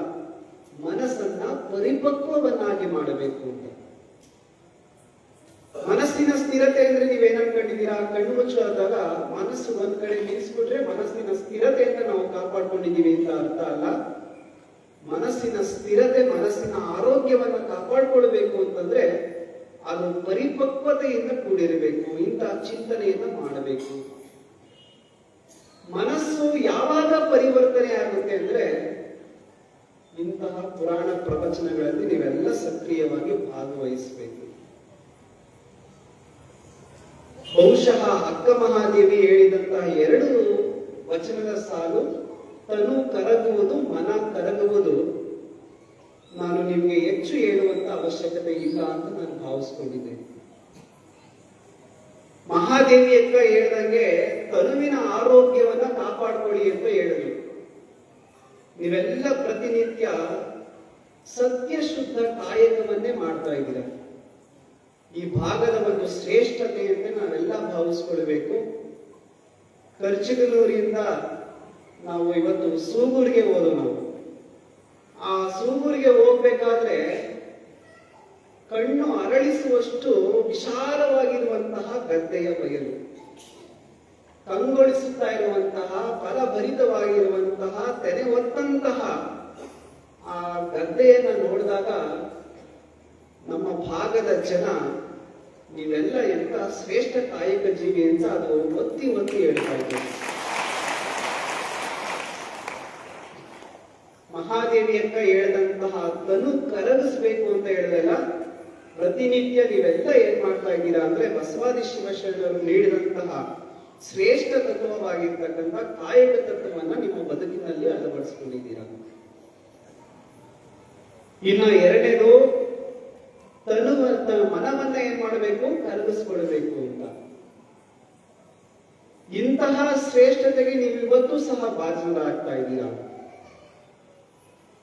ಮನಸ್ಸನ್ನ ಪರಿಪಕ್ವವನ್ನಾಗಿ ಮಾಡಬೇಕು ಅಂತ. ಮನಸ್ಸಿನ ಸ್ಥಿರತೆ ಅಂದ್ರೆ ನೀವೇನ್ ಅನ್ಕೊಂಡಿದ್ದೀರಾ? ಕಣ್ಣು ಮುಚ್ಚಾದಾಗ ಮನಸ್ಸು ಒಂದ್ ಕಡೆ ನಿಲ್ಲಿಸ್ಬಿಟ್ರೆ ಮನಸ್ಸಿನ ಸ್ಥಿರತೆಯನ್ನ ನಾವು ಕಾಪಾಡ್ಕೊಂಡಿದ್ದೀವಿ ಅಂತ ಅರ್ಥ ಅಲ್ಲ. ಮನಸ್ಸಿನ ಸ್ಥಿರತೆ, ಮನಸ್ಸಿನ ಆರೋಗ್ಯವನ್ನ ಕಾಪಾಡ್ಕೊಳ್ಬೇಕು ಅಂತಂದ್ರೆ ಅದು ಪರಿಪಕ್ವತೆಯಿಂದ ಕೂಡಿರಬೇಕು. ಇಂತಹ ಚಿಂತನೆಯನ್ನ ಮಾಡಬೇಕು. ಮನಸ್ಸು ಯಾವಾಗ ಪರಿವರ್ತನೆ ಆಗುತ್ತೆ ಅಂದ್ರೆ ಇಂತಹ ಪುರಾಣ ಪ್ರವಚನಗಳಲ್ಲಿ ನೀವೆಲ್ಲ ಸಕ್ರಿಯವಾಗಿ ಭಾಗವಹಿಸಬೇಕು. ಬಹುಶಃ ಅಕ್ಕ ಮಹಾದೇವಿ ಹೇಳಿದಂತಹ 2 ವಚನದ ಸಾಲು, ತನು ಕರಗುವುದು, ಮನ ಕರಗುವುದು, ನಾನು ನಿಮ್ಗೆ ಹೆಚ್ಚು ಹೇಳುವಂತ ಅವಶ್ಯಕತೆ ಇಲ್ಲ ಅಂತ ನಾನು ಭಾವಿಸ್ಕೊಂಡಿದ್ದೇನೆ. ಮಹಾದೇವಿ ಅಕ್ಕ ಹೇಳ್ದಂಗೆ ತನುವಿನ ಆರೋಗ್ಯವನ್ನ ಕಾಪಾಡ್ಕೊಳ್ಳಿ ಅಂತ ಹೇಳಿದ್ರು. ನೀವೆಲ್ಲ ಪ್ರತಿನಿತ್ಯ ಸತ್ಯಶುದ್ಧ ಕಾಯಕವನ್ನೇ ಮಾಡ್ತಾ ಇದ್ದೀರ. ಈ ಭಾಗದ ಒಂದು ಶ್ರೇಷ್ಠತೆ ಅಂತ ನಾವೆಲ್ಲ ಭಾವಿಸ್ಕೊಳ್ಬೇಕು. ಕರ್ಚಿಗಲೂರಿಂದ ನಾವು ಇವತ್ತು ಸೂಗೂರಿಗೆ ಹೋದವು. ಆ ಸೂಗೂರಿಗೆ ಹೋಗ್ಬೇಕಾದ್ರೆ ಕಣ್ಣು ಅರಳಿಸುವಷ್ಟು ವಿಶಾಲವಾಗಿರುವಂತಹ ಗದ್ದೆಯ ಬಯಲು, ಕಂಗೊಳಿಸುತ್ತಾ ಇರುವಂತಹ, ಫಲಭರಿತವಾಗಿರುವಂತಹ, ತೆನೆ ಹೊತ್ತಂತಹ ಆ ಗದ್ದೆಯನ್ನ ನೋಡಿದಾಗ ನಮ್ಮ ಭಾಗದ ಜನ ನೀವೆಲ್ಲ ಎಂತ ಶ್ರೇಷ್ಠ ಕಾಯಕ ಜೀವಿ ಅಂತ ಅದು ಒತ್ತಿ ಒತ್ತಿ ಹೇಳ್ತಾ ಇದ್ದಾರೆ. ಮಹಾದೇವಿ ಅಂತ ಹೇಳಿದಂತಹ ತನು ಕರಗಿಸ್ಬೇಕು ಅಂತ ಹೇಳಿದಲ್ಲ, ಪ್ರತಿನಿತ್ಯ ನೀವೆಲ್ಲ ಏನ್ ಮಾಡ್ತಾ ಇದ್ದೀರಾ ಅಂದ್ರೆ ಬಸವಾದಿ ಶಿವಶರಣರು ನೀಡಿದಂತಹ ಶ್ರೇಷ್ಠ ತತ್ವವಾಗಿರ್ತಕ್ಕಂಥ ಕಾಯಕ ತತ್ವವನ್ನ ನಿಮ್ಮ ಬದುಕಿನಲ್ಲಿ ಅಳವಡಿಸಿಕೊಂಡಿದ್ದೀರಾ. ಇನ್ನು 2ನೇದು ಮನವನ್ನ ಏನ್ ಮಾಡಬೇಕು? ಕರಗಿಸ್ಕೊಳ್ಬೇಕು ಅಂತ. ಇಂತಹ ಶ್ರೇಷ್ಠತೆಗೆ ನೀವು ಇವತ್ತು ಸಹ ಭಾಜನರಾಗ್ತಾ ಇದ್ದೀರಾ.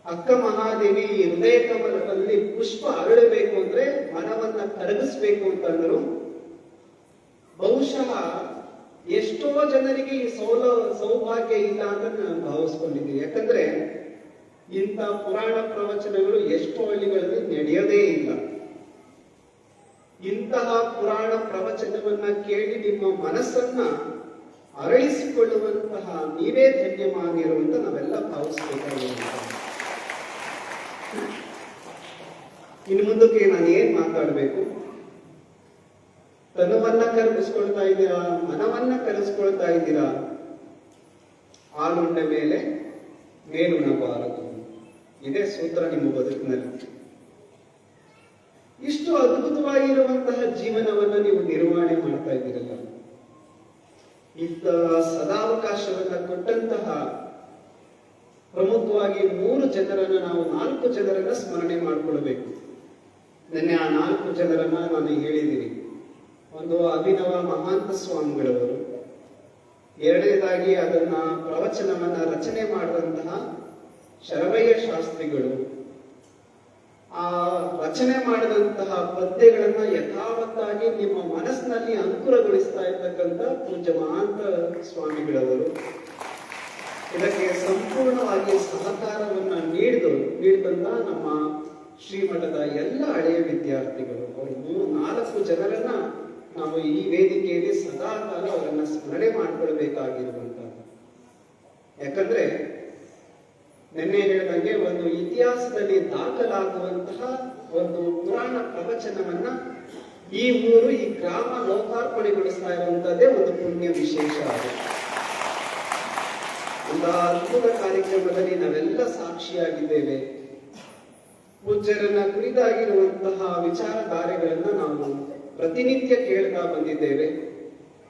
ಅಕ್ಕ ಮಹಾದೇವಿ ಹೃದಯ ಕಮಲದಲ್ಲಿ ಪುಷ್ಪ ಅರಳಬೇಕು ಅಂದ್ರೆ ಮನವನ್ನ ಕರಗಿಸ್ಬೇಕು ಅಂತಂದ್ರು. ಬಹುಶಃ ಎಷ್ಟೋ ಜನರಿಗೆ ಈ ಸೌಭಾಗ್ಯ ಇಲ್ಲ ಅಂತ ನಾನು ಭಾವಿಸ್ಕೊಂಡಿದ್ದೀನಿ. ಯಾಕಂದ್ರೆ ಇಂಥ ಪುರಾಣ ಪ್ರವಚನಗಳು ಎಷ್ಟೋ ಹಳ್ಳಿಗಳಲ್ಲಿ ನಡೆಯೋದೇ ಇಲ್ಲ. ಇಂತಹ ಪುರಾಣ ಪ್ರವಚನವನ್ನ ಕೇಳಿ ನಿಮ್ಮ ಮನಸ್ಸನ್ನ ಅರಳಿಸಿಕೊಳ್ಳುವಂತಹ ನೀವೇ ಧನ್ಯಮಾನಿರು ಅಂತ ನಾವೆಲ್ಲ ಭಾವಿಸ್ಬೇಕಾಗಿರುವಂತಹ. ಇನ್ನು ಮುಂದಕ್ಕೆ ನಾನು ಏನ್ ಮಾತಾಡ್ಬೇಕು? ತನುವನ್ನ ಕರಗಿಸ್ಕೊಳ್ತಾ ಇದ್ದೀರಾ, ಮನವನ್ನ ಕಲಿಸ್ಕೊಳ್ತಾ ಇದ್ದೀರಾ. ಹಾಲುಂಡ ಮೇಲೆ ಮೇಲುಣಬಾರದು, ಇದೇ ಸೂತ್ರ ನಿಮ್ಮ ಬದುಕಿನಲ್ಲಿ. ಇಷ್ಟು ಅದ್ಭುತವಾಗಿರುವಂತಹ ಜೀವನವನ್ನ ನೀವು ನಿರ್ವಹಣೆ ಮಾಡ್ತಾ ಇದ್ದೀರಲ್ಲ, ಇಂಥ ಸದಾವಕಾಶವನ್ನ ಕೊಟ್ಟಂತಹ ಪ್ರಮುಖವಾಗಿ 3 ಜನರನ್ನ ನಾವು 4 ಜನರನ್ನ ಸ್ಮರಣೆ ಮಾಡಿಕೊಳ್ಬೇಕು. ನಿನ್ನೆ ಆ 4 ಜನರನ್ನ ನಾನು ಹೇಳಿದ್ದೀನಿ. ಒಂದು ಅಭಿನವ ಮಹಾಂತ ಸ್ವಾಮಿಗಳವರು, 2ನೇದಾಗಿ ಅದನ್ನ ಪ್ರವಚನವನ್ನ ರಚನೆ ಮಾಡಿದಂತಹ ಶರವಯ್ಯ ಶಾಸ್ತ್ರಿಗಳು, ಆ ರಚನೆ ಮಾಡಿದಂತಹ ಪದ್ಯಗಳನ್ನ ಯಥಾವತ್ತಾಗಿ ನಿಮ್ಮ ಮನಸ್ಸಿನಲ್ಲಿ ಅಂಕುರಗೊಳಿಸ್ತಾ ಇರ್ತಕ್ಕಂಥ ಪೂಜ್ಯ ಮಹಾಂತ ಸ್ವಾಮಿಗಳವರು, ಇದಕ್ಕೆ ಸಂಪೂರ್ಣವಾಗಿ ಸಹಕಾರವನ್ನ ನೀಡಿದಂತ ನಮ್ಮ ಶ್ರೀಮಠದ ಎಲ್ಲ ಹಳೆಯ ವಿದ್ಯಾರ್ಥಿಗಳು, ಅವರು 4 ಜನರನ್ನ ನಾವು ಈ ವೇದಿಕೆಯಲ್ಲಿ ಸದಾ ಕಾಲ ಅವರನ್ನ ಸ್ಮರಣೆ ಮಾಡಿಕೊಳ್ಬೇಕಾಗಿರುವಂತದ್ದು. ಯಾಕಂದ್ರೆ ನಿನ್ನೆ ಹೇಳಿದಂಗೆ ಒಂದು ಇತಿಹಾಸದಲ್ಲಿ ದಾಖಲಾಗುವಂತಹ ಒಂದು ಪುರಾಣ ಪ್ರವಚನವನ್ನ ಈ ಊರು, ಈ ಗ್ರಾಮ ಲೋಕಾರ್ಪಣೆಗೊಳಿಸ್ತಾ ಇರುವಂತದ್ದೇ ಒಂದು ಪುಣ್ಯ ವಿಶೇಷ. ಅಂತ ಅದ್ಭುತ ಕಾರ್ಯಕ್ರಮದಲ್ಲಿ ನಾವೆಲ್ಲ ಸಾಕ್ಷಿಯಾಗಿದ್ದೇವೆ. ಪೂಜ್ಯರನ್ನ ಕುರಿತಾಗಿರುವಂತಹ ವಿಚಾರಧಾರೆಗಳನ್ನ ನಾವು ಪ್ರತಿನಿತ್ಯ ಕೇಳ್ತಾ ಬಂದಿದ್ದೇವೆ.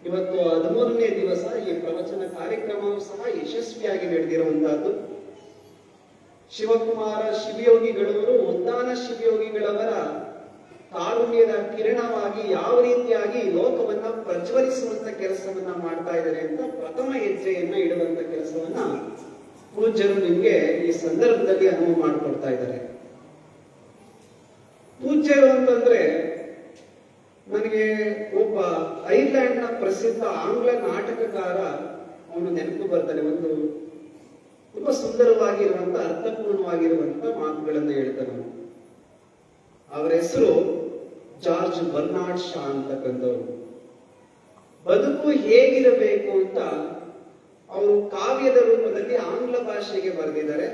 ಇವತ್ತು 13ನೇ ದಿವಸ ಈ ಪ್ರವಚನ ಕಾರ್ಯಕ್ರಮವು ಸಹ ಯಶಸ್ವಿಯಾಗಿ ನಡೆದಿರುವಂತಹದ್ದು. ಶಿವಕುಮಾರ ಶಿವಯೋಗಿಗಳವರು ಉದ್ದಾನ ಶಿವಯೋಗಿಗಳವರ ಕಾರುಣ್ಯದ ಕಿರಣವಾಗಿ ಯಾವ ರೀತಿಯಾಗಿ ಲೋಕವನ್ನ ಪ್ರಜ್ವಲಿಸುವಂತ ಕೆಲಸವನ್ನ ಮಾಡ್ತಾ ಇದ್ದಾರೆ ಅಂತ ಪ್ರಥಮ ಹೆಜ್ಜೆಯನ್ನ ಇಡುವಂತ ಕೆಲಸವನ್ನ ಪೂಜ್ಯರು ನಿಮ್ಗೆ ಈ ಸಂದರ್ಭದಲ್ಲಿ ಅನುವು ಮಾಡಿಕೊಡ್ತಾ ಇದ್ದಾರೆ. ಪೂಜ್ಯರು ಅಂತಂದ್ರೆ ನನಗೆ ಒಬ್ಬ ಐರ್ಲೆಂಡ್ ನ ಪ್ರಸಿದ್ಧ ಆಂಗ್ಲ ನಾಟಕಕಾರ ಅವನು ನೆನಪು ಬರ್ತಾನೆ. ಒಂದು ತುಂಬಾ ಸುಂದರವಾಗಿರುವಂತ ಅರ್ಥಪೂರ್ಣವಾಗಿರುವಂತ ಮಾತುಗಳನ್ನು ಹೇಳ್ತಾನೆ. ಅವರ ಹೆಸರು ಜಾರ್ಜ್ ಬರ್ನಾರ್ಡ್ ಶಾ ಅಂತಕ್ಕಂಥವ್ರು. ಬದುಕು ಹೇಗಿರಬೇಕು ಅಂತ ಅವರು ಕಾವ್ಯದ ರೂಪದಲ್ಲಿ ಆಂಗ್ಲ ಭಾಷೆಗೆ ಬರೆದಿದ್ದಾರೆ.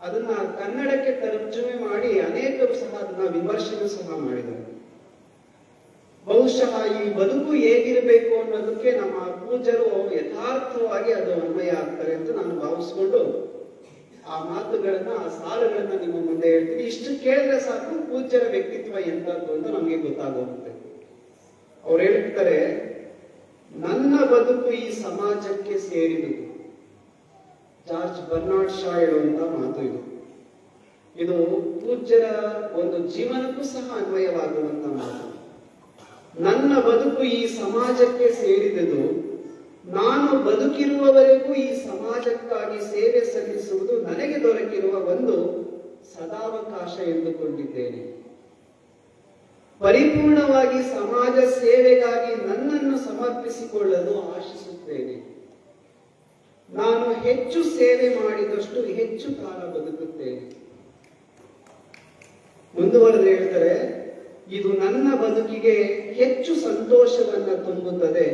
ಅದನ್ನ ಕನ್ನಡಕ್ಕೆ ತರ್ಜುಮೆ ಮಾಡಿ ಅನೇಕರು ಸಹ ಅದನ್ನ ವಿಮರ್ಶೆನೂ ಸಹ ಮಾಡಿದ್ದಾರೆ. ಬಹುಶಃ ಈ ಬದುಕು ಹೇಗಿರಬೇಕು ಅನ್ನೋದಕ್ಕೆ ನಮ್ಮ ಪೂಜ್ಯರು ಯಥಾರ್ಥವಾಗಿ ಅದು ಅನ್ವಯ ಆಗ್ತಾರೆ ಅಂತ ನಾನು ಭಾವಿಸ್ಕೊಂಡು ಆ ಮಾತುಗಳನ್ನ, ಆ ಸಾಲುಗಳನ್ನ ನಿಮ್ಮ ಮುಂದೆ ಹೇಳ್ತೀನಿ. ಇಷ್ಟು ಕೇಳಿದ್ರೆ ಸಾಕು ಪೂಜ್ಯರ ವ್ಯಕ್ತಿತ್ವ ಎಂತದ್ದು ಅಂತ ನಮ್ಗೆ ಗೊತ್ತಾಗೋಗುತ್ತೆ. ಅವ್ರು ಹೇಳ್ತಾರೆ, ನನ್ನ ಬದುಕು ಈ ಸಮಾಜಕ್ಕೆ ಸೇರಿದುದು. ಜಾರ್ಜ್ ಬರ್ನಾರ್ಡ್ ಶಾ ಹೇಳುವಂತ ಮಾತು ಇದು. ಇದು ಪೂಜ್ಯರ ಒಂದು ಜೀವನಕ್ಕೂ ಸಹ ಅನ್ವಯವಾಗುವಂತ ಮಾತು. ನನ್ನ ಬದುಕು ಈ ಸಮಾಜಕ್ಕೆ ಸೇರಿದುದು. ನಾನು ಬದುಕಿರುವವರೆಗೂ ಈ ಸಮಾಜಕ್ಕಾಗಿ ಸೇವೆ ಸಲ್ಲಿಸುವುದು ನನಗೆ ದೊರಕಿರುವ ಒಂದು ಸದಾವಕಾಶ ಎಂದುಕೊಂಡಿದ್ದೇನೆ. ಪರಿಪೂರ್ಣವಾಗಿ ಸಮಾಜ ಸೇವೆಗಾಗಿ ನನ್ನನ್ನು ಸಮರ್ಪಿಸಿಕೊಳ್ಳಲು ಆಶಿಸುತ್ತೇನೆ. ನಾನು ಹೆಚ್ಚು ಸೇವೆ ಮಾಡಿದಷ್ಟು ಹೆಚ್ಚು ಕಾಲ ಬದುಕುತ್ತೇನೆ. ಮುಂದುವರೆದು ಹೇಳ್ತಾರೆ, ಇದು ನನ್ನ ಬದುಕಿಗೆ ಹೆಚ್ಚು ಸಂತೋಷವನ್ನ ತುಂಬುತ್ತದೆ.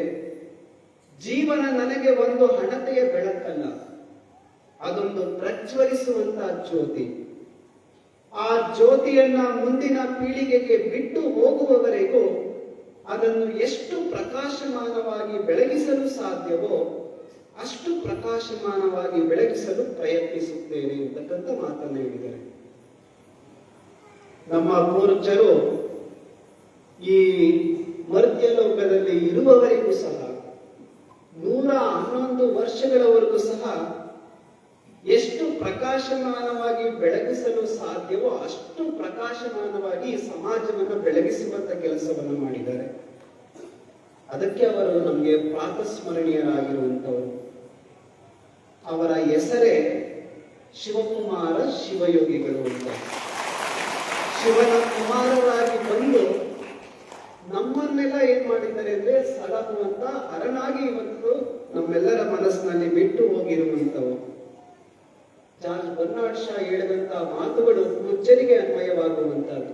ಜೀವನ ನನಗೆ ಒಂದು ಹಣತೆಯ ಬೆಳಕಲ್ಲ, ಅದೊಂದು ಪ್ರಜ್ವಲಿಸುವಂತಹ ಜ್ಯೋತಿ. ಆ ಜ್ಯೋತಿಯನ್ನ ಮುಂದಿನ ಪೀಳಿಗೆಗೆ ಬಿಟ್ಟು ಹೋಗುವವರೆಗೂ ಅದನ್ನು ಎಷ್ಟು ಪ್ರಕಾಶಮಾನವಾಗಿ ಬೆಳಗಿಸಲು ಸಾಧ್ಯವೋ ಅಷ್ಟು ಪ್ರಕಾಶಮಾನವಾಗಿ ಬೆಳಗಿಸಲು ಪ್ರಯತ್ನಿಸುತ್ತೇನೆ ಅಂತಕ್ಕಂಥ ಮಾತನ್ನು ಹೇಳಿದ್ದಾರೆ. ನಮ್ಮ ಪೂರ್ವಜರು ಈ ಮರ್ತ್ಯಲೋಕದಲ್ಲಿ ಇರುವವರೆಗೂ ಸಹ 111 ವರ್ಷಗಳವರೆಗೂ ಸಹ ಎಷ್ಟು ಪ್ರಕಾಶಮಾನವಾಗಿ ಬೆಳಗಿಸಲು ಸಾಧ್ಯವೋ ಅಷ್ಟು ಪ್ರಕಾಶಮಾನವಾಗಿ ಸಮಾಜವನ್ನು ಬೆಳಗಿಸುವಂತ ಕೆಲಸವನ್ನು ಮಾಡಿದ್ದಾರೆ. ಅದಕ್ಕೆ ಅವರು ನಮಗೆ ಪ್ರಾತಸ್ಮರಣೀಯರಾಗಿರುವಂತವರು. ಅವರ ಹೆಸರೇ ಶಿವಕುಮಾರ ಶಿವಯೋಗಿಗಳು ಅಂತ. ಶಿವನ ಕುಮಾರರಾಗಿ ಬಂದು ನಮ್ಮನ್ನೆಲ್ಲ ಏನ್ ಮಾಡಿದ್ದಾರೆ ಅಂದ್ರೆ ಸಲಹುವಂತ ಅರನಾಗಿ ಇವತ್ತು ನಮ್ಮೆಲ್ಲರ ಮನಸ್ಸಿನಲ್ಲಿ ಬಿಟ್ಟು ಹೋಗಿರುವಂತವು. ಜಾರ್ಜ್ ಬರ್ನಾರ್ಡ್ ಶಾ ಹೇಳಿದಂತ ಮಾತುಗಳು ಪೂಜ್ಯರಿಗೆ ಅನ್ವಯವಾಗುವಂತದ್ದು.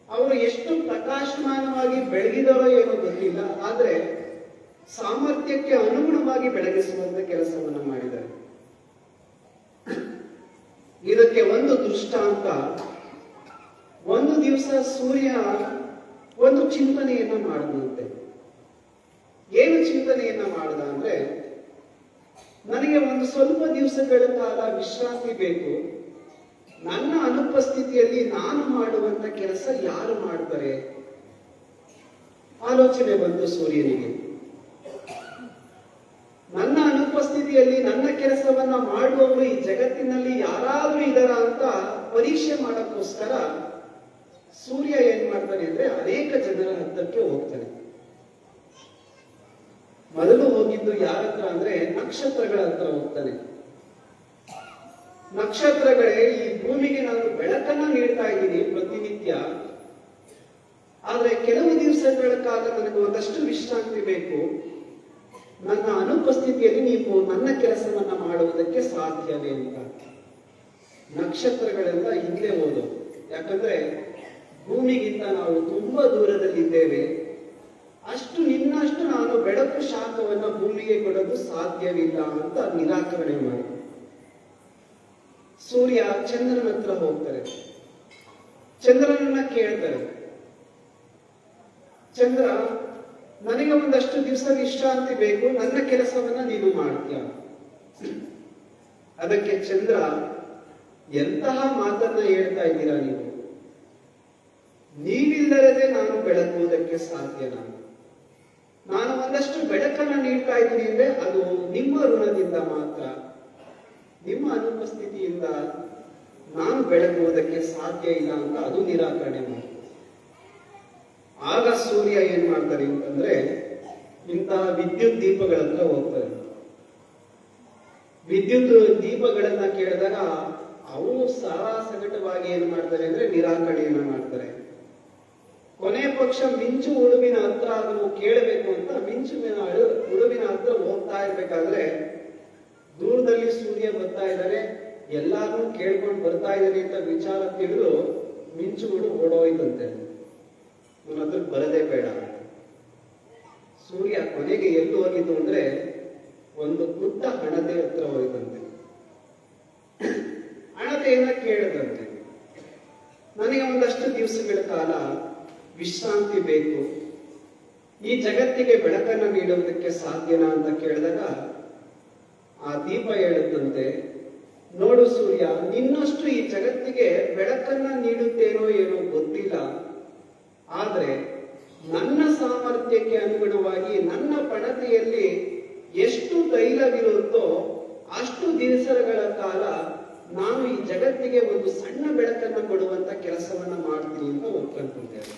ಅವರು ಎಷ್ಟು ಪ್ರಕಾಶಮಾನವಾಗಿ ಬೆಳಗಿದರೋ ಏನೋ ಗೊತ್ತಿಲ್ಲ, ಆದ್ರೆ ಸಾಮರ್ಥ್ಯಕ್ಕೆ ಅನುಗುಣವಾಗಿ ಬೆಳಗಿಸುವಂತ ಕೆಲಸವನ್ನ ಮಾಡಿದ್ದಾರೆ. ಇದಕ್ಕೆ ಒಂದು ದೃಷ್ಟಾಂತ, ಒಂದು ದಿವಸ ಸೂರ್ಯ ಒಂದು ಚಿಂತನೆಯನ್ನ ಮಾಡಿದಂತೆ. ಏನು ಚಿಂತನೆಯನ್ನ ಮಾಡಿದ ಅಂದ್ರೆ, ನನಗೆ ಒಂದು ಸ್ವಲ್ಪ ದಿವಸಗಳ ಕಾಲ ವಿಶ್ರಾಂತಿ ಬೇಕು. ನನ್ನ ಅನುಪಸ್ಥಿತಿಯಲ್ಲಿ ನಾನು ಮಾಡುವಂತ ಕೆಲಸ ಯಾರು ಮಾಡ್ತಾರೆ? ಆಲೋಚನೆ ಬಂತು ಸೂರ್ಯನಿಗೆ. ನನ್ನ ಅನುಪಸ್ಥಿತಿಯಲ್ಲಿ ನನ್ನ ಕೆಲಸವನ್ನ ಮಾಡುವವರು ಈ ಜಗತ್ತಿನಲ್ಲಿ ಯಾರಾದ್ರೂ ಇದಾರ ಅಂತ ಪರೀಕ್ಷೆ ಮಾಡಕ್ಕೋಸ್ಕರ ಸೂರ್ಯ ಏನ್ ಮಾಡ್ತಾನೆ ಅಂದ್ರೆ ಅನೇಕ ಜನರ ಹತ್ತಕ್ಕೆ ಹೋಗ್ತಾನೆ. ಮೊದಲು ಹೋಗಿದ್ದು ಯಾರ ಹತ್ರ ಅಂದ್ರೆ ನಕ್ಷತ್ರಗಳ ಹತ್ರ ಹೋಗ್ತಾನೆ. ನಕ್ಷತ್ರಗಳೇ, ಈ ಭೂಮಿಗೆ ನಾನು ಬೆಳಕನ್ನ ನೀಡ್ತಾ ಇದ್ದೀನಿ ಪ್ರತಿನಿತ್ಯ, ಆದ್ರೆ ಕೆಲವು ದಿವಸಗಳ ಕಾಲ ನನಗೆ ಒಂದಷ್ಟು ವಿಶ್ರಾಂತಿ ಬೇಕು. ನನ್ನ ಅನುಪಸ್ಥಿತಿಯಲ್ಲಿ ನೀವು ನನ್ನ ಕೆಲಸವನ್ನ ಮಾಡುವುದಕ್ಕೆ ಸಾಧ್ಯವೇ ಅಂತ ನಕ್ಷತ್ರಗಳೆಲ್ಲ ಹಿಂದೆ ಹೋದು. ಯಾಕಂದ್ರೆ ಭೂಮಿಗಿಂತ ನಾವು ತುಂಬಾ ದೂರದಲ್ಲಿದ್ದೇವೆ, ಅಷ್ಟು ನಿನ್ನಷ್ಟು ನಾನು ಬೆಳಕು ಶಾಖವನ್ನ ಭೂಮಿಗೆ ಕೊಡಲು ಸಾಧ್ಯವಿಲ್ಲ ಅಂತ ನಿರಾಕರಣೆ ಮಾಡಿ ಸೂರ್ಯ ಚಂದ್ರನ ಹತ್ರ ಹೋಗ್ತಾರೆ. ಚಂದ್ರನನ್ನ ಕೇಳ್ತಾರೆ, ಚಂದ್ರ, ನನಗೆ ಒಂದಷ್ಟು ದಿವಸ ವಿಶ್ರಾಂತಿ ಬೇಕು, ನನ್ನ ಕೆಲಸವನ್ನ ನೀನು ಮಾಡ್ತೀಯ. ಅದಕ್ಕೆ ಚಂದ್ರ, ಎಂತಹ ಮಾತನ್ನ ಹೇಳ್ತಾ ಇದ್ದೀರಾ ನೀವು? ನೀವಿಲ್ಲದೆ ನಾನು ಬೆಳಗುವುದಕ್ಕೆ ಸಾಧ್ಯನಾ? ನಾನು ಒಂದಷ್ಟು ಬೆಳಕನ್ನ ನೀಡ್ತಾ ಇದ್ದೀನಿ ಅಂದ್ರೆ ಅದು ನಿಮ್ಮ ಋಣದಿಂದ ಮಾತ್ರ. ನಿಮ್ಮ ಅನುಪಸ್ಥಿತಿಯಿಂದ ನಾನು ಬೆಳಗುವುದಕ್ಕೆ ಸಾಧ್ಯ ಇಲ್ಲ ಅಂತ ಅದು ನಿರಾಕರಣೆ ಮಾಡ್ತಾರೆ. ಆಗ ಸೂರ್ಯ ಏನ್ ಮಾಡ್ತಾರೆ ಅಂತಂದ್ರೆ, ಇಂತಹ ವಿದ್ಯುತ್ ದೀಪಗಳ ಹತ್ರ ಹೋಗ್ತಾರೆ. ವಿದ್ಯುತ್ ದೀಪಗಳನ್ನ ಕೇಳಿದಾಗ ಅವು ಸಗಟವಾಗಿ ಏನ್ ಮಾಡ್ತಾರೆ ಅಂದ್ರೆ ನಿರಾಕರಣೆಯನ್ನ ಮಾಡ್ತಾರೆ. ಕೊನೆ ಪಕ್ಷ ಮಿಂಚು ಉಳುವಿನ ಹತ್ರ ಅದನ್ನು ಕೇಳಬೇಕು ಅಂತ ಉಳುವಿನ ಹತ್ರ ಹೋಗ್ತಾ ಇರ್ಬೇಕಾದ್ರೆ ದೂರದಲ್ಲಿ ಸೂರ್ಯ ಬರ್ತಾ ಇದ್ದಾರೆ, ಎಲ್ಲಾರು ಕೇಳ್ಕೊಂಡು ಬರ್ತಾ ಇದ್ದಾರೆ ಅಂತ ವಿಚಾರ ತಿಳಿದು ಮಿಂಚುಗಳು ಓಡೋಯ್ತಂತೆ. ನನ್ನ ಹತ್ರ ಬರದೇ ಬೇಡ. ಸೂರ್ಯ ಕೊನೆಗೆ ಎಲ್ಲಿ ಹೋಗಿದ್ದು ಅಂದ್ರೆ ಒಂದು ಪುಟ್ಟ ಹಣತೆ ಹತ್ರ ಹೋಯ್ತಂತೆ. ಹಣತೆಯನ್ನ ಕೇಳದಂತೆ, ನನಗೆ ಒಂದಷ್ಟು ದಿವಸಗಳ ಕಾಲ ವಿಶ್ರಾಂತಿ ಬೇಕು, ಈ ಜಗತ್ತಿಗೆ ಬೆಳಕನ್ನು ನೀಡುವುದಕ್ಕೆ ಸಾಧ್ಯನಾ ಅಂತ ಕೇಳಿದಾಗ ಆ ದೀಪ ಹೇಳುತ್ತಂತೆ, ನೋಡು ಸೂರ್ಯ, ನಿನ್ನಷ್ಟು ಈ ಜಗತ್ತಿಗೆ ಬೆಳಕನ್ನ ನೀಡುತ್ತೇನೋ ಏನೋ ಗೊತ್ತಿಲ್ಲ, ಆದ್ರೆ ನನ್ನ ಸಾಮರ್ಥ್ಯಕ್ಕೆ ಅನುಗುಣವಾಗಿ ನನ್ನ ಪಣತೆಯಲ್ಲಿ ಎಷ್ಟು ತೈಲವಿರುತ್ತೋ ಅಷ್ಟು ದಿವಸಗಳ ಕಾಲ ನಾನು ಈ ಜಗತ್ತಿಗೆ ಒಂದು ಸಣ್ಣ ಬೆಳಕನ್ನ ಕೊಡುವಂತ ಕೆಲಸವನ್ನ ಮಾಡ್ತೀನಿ ಅಂತ ಒಪ್ಕೊಂತಿದ್ದೇನೆ.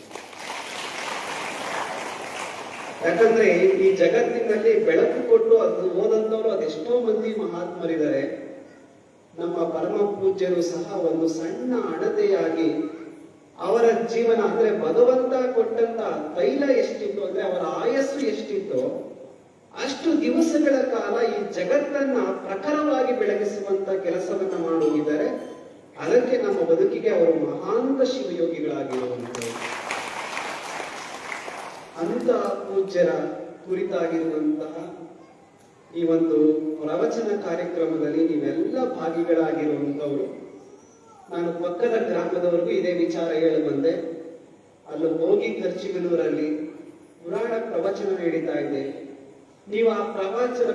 ಯಾಕಂದ್ರೆ ಈ ಜಗತ್ತಿನಲ್ಲಿ ಬೆಳಕು ಕೊಟ್ಟು ಅದು ಓದಂತವ್ರು ಅದೆಷ್ಟೋ ಮಂದಿ ಮಹಾತ್ಮರಿದ್ದಾರೆ. ನಮ್ಮ ಪರಮ ಪೂಜ್ಯರು ಸಹ ಒಂದು ಸಣ್ಣ ಅಣತೆಯಾಗಿ ಅವರ ಜೀವನ ಅಂದ್ರೆ ಭಗವಂತ ಕೊಟ್ಟಂತ ತೈಲ ಎಷ್ಟಿತ್ತು ಅಂದ್ರೆ ಅವರ ಆಯಸ್ಸು ಎಷ್ಟಿತ್ತು ಅಷ್ಟು ದಿವಸಗಳ ಕಾಲ ಈ ಜಗತ್ತನ್ನ ಪ್ರಖರವಾಗಿ ಬೆಳಗಿಸುವಂತ ಕೆಲಸವನ್ನ ಮಾಡುತ್ತಿದ್ದಾರೆ. ಅದಕ್ಕೆ ನಮ್ಮ ಬದುಕಿಗೆ ಅವರು ಮಹಾಂತ ಶಿವಯೋಗಿಗಳಾಗಿರುವಂಥದ್ದು. ಅಂತ ಪೂಜ್ಯರ ಕುರಿತಾಗಿರುವಂತಹ ಈ ಒಂದು ಪ್ರವಚನ ಕಾರ್ಯಕ್ರಮದಲ್ಲಿ ನೀವೆಲ್ಲ ಭಾಗಿಗಳಾಗಿರುವಂತವರು. ನಾನು ಪಕ್ಕದ ಗ್ರಾಮದವರೆಗೂ ಇದೇ ವಿಚಾರ ಹೇಳಿ ಬಂದೆ. ಅಲ್ಲಿ ಹೋಗಿ ಖರ್ಚಿಗನೂರಲ್ಲಿ ಪುರಾಣ ಪ್ರವಚನ ನಡೀತಾ ಇದೆ. ನೀವು ಆ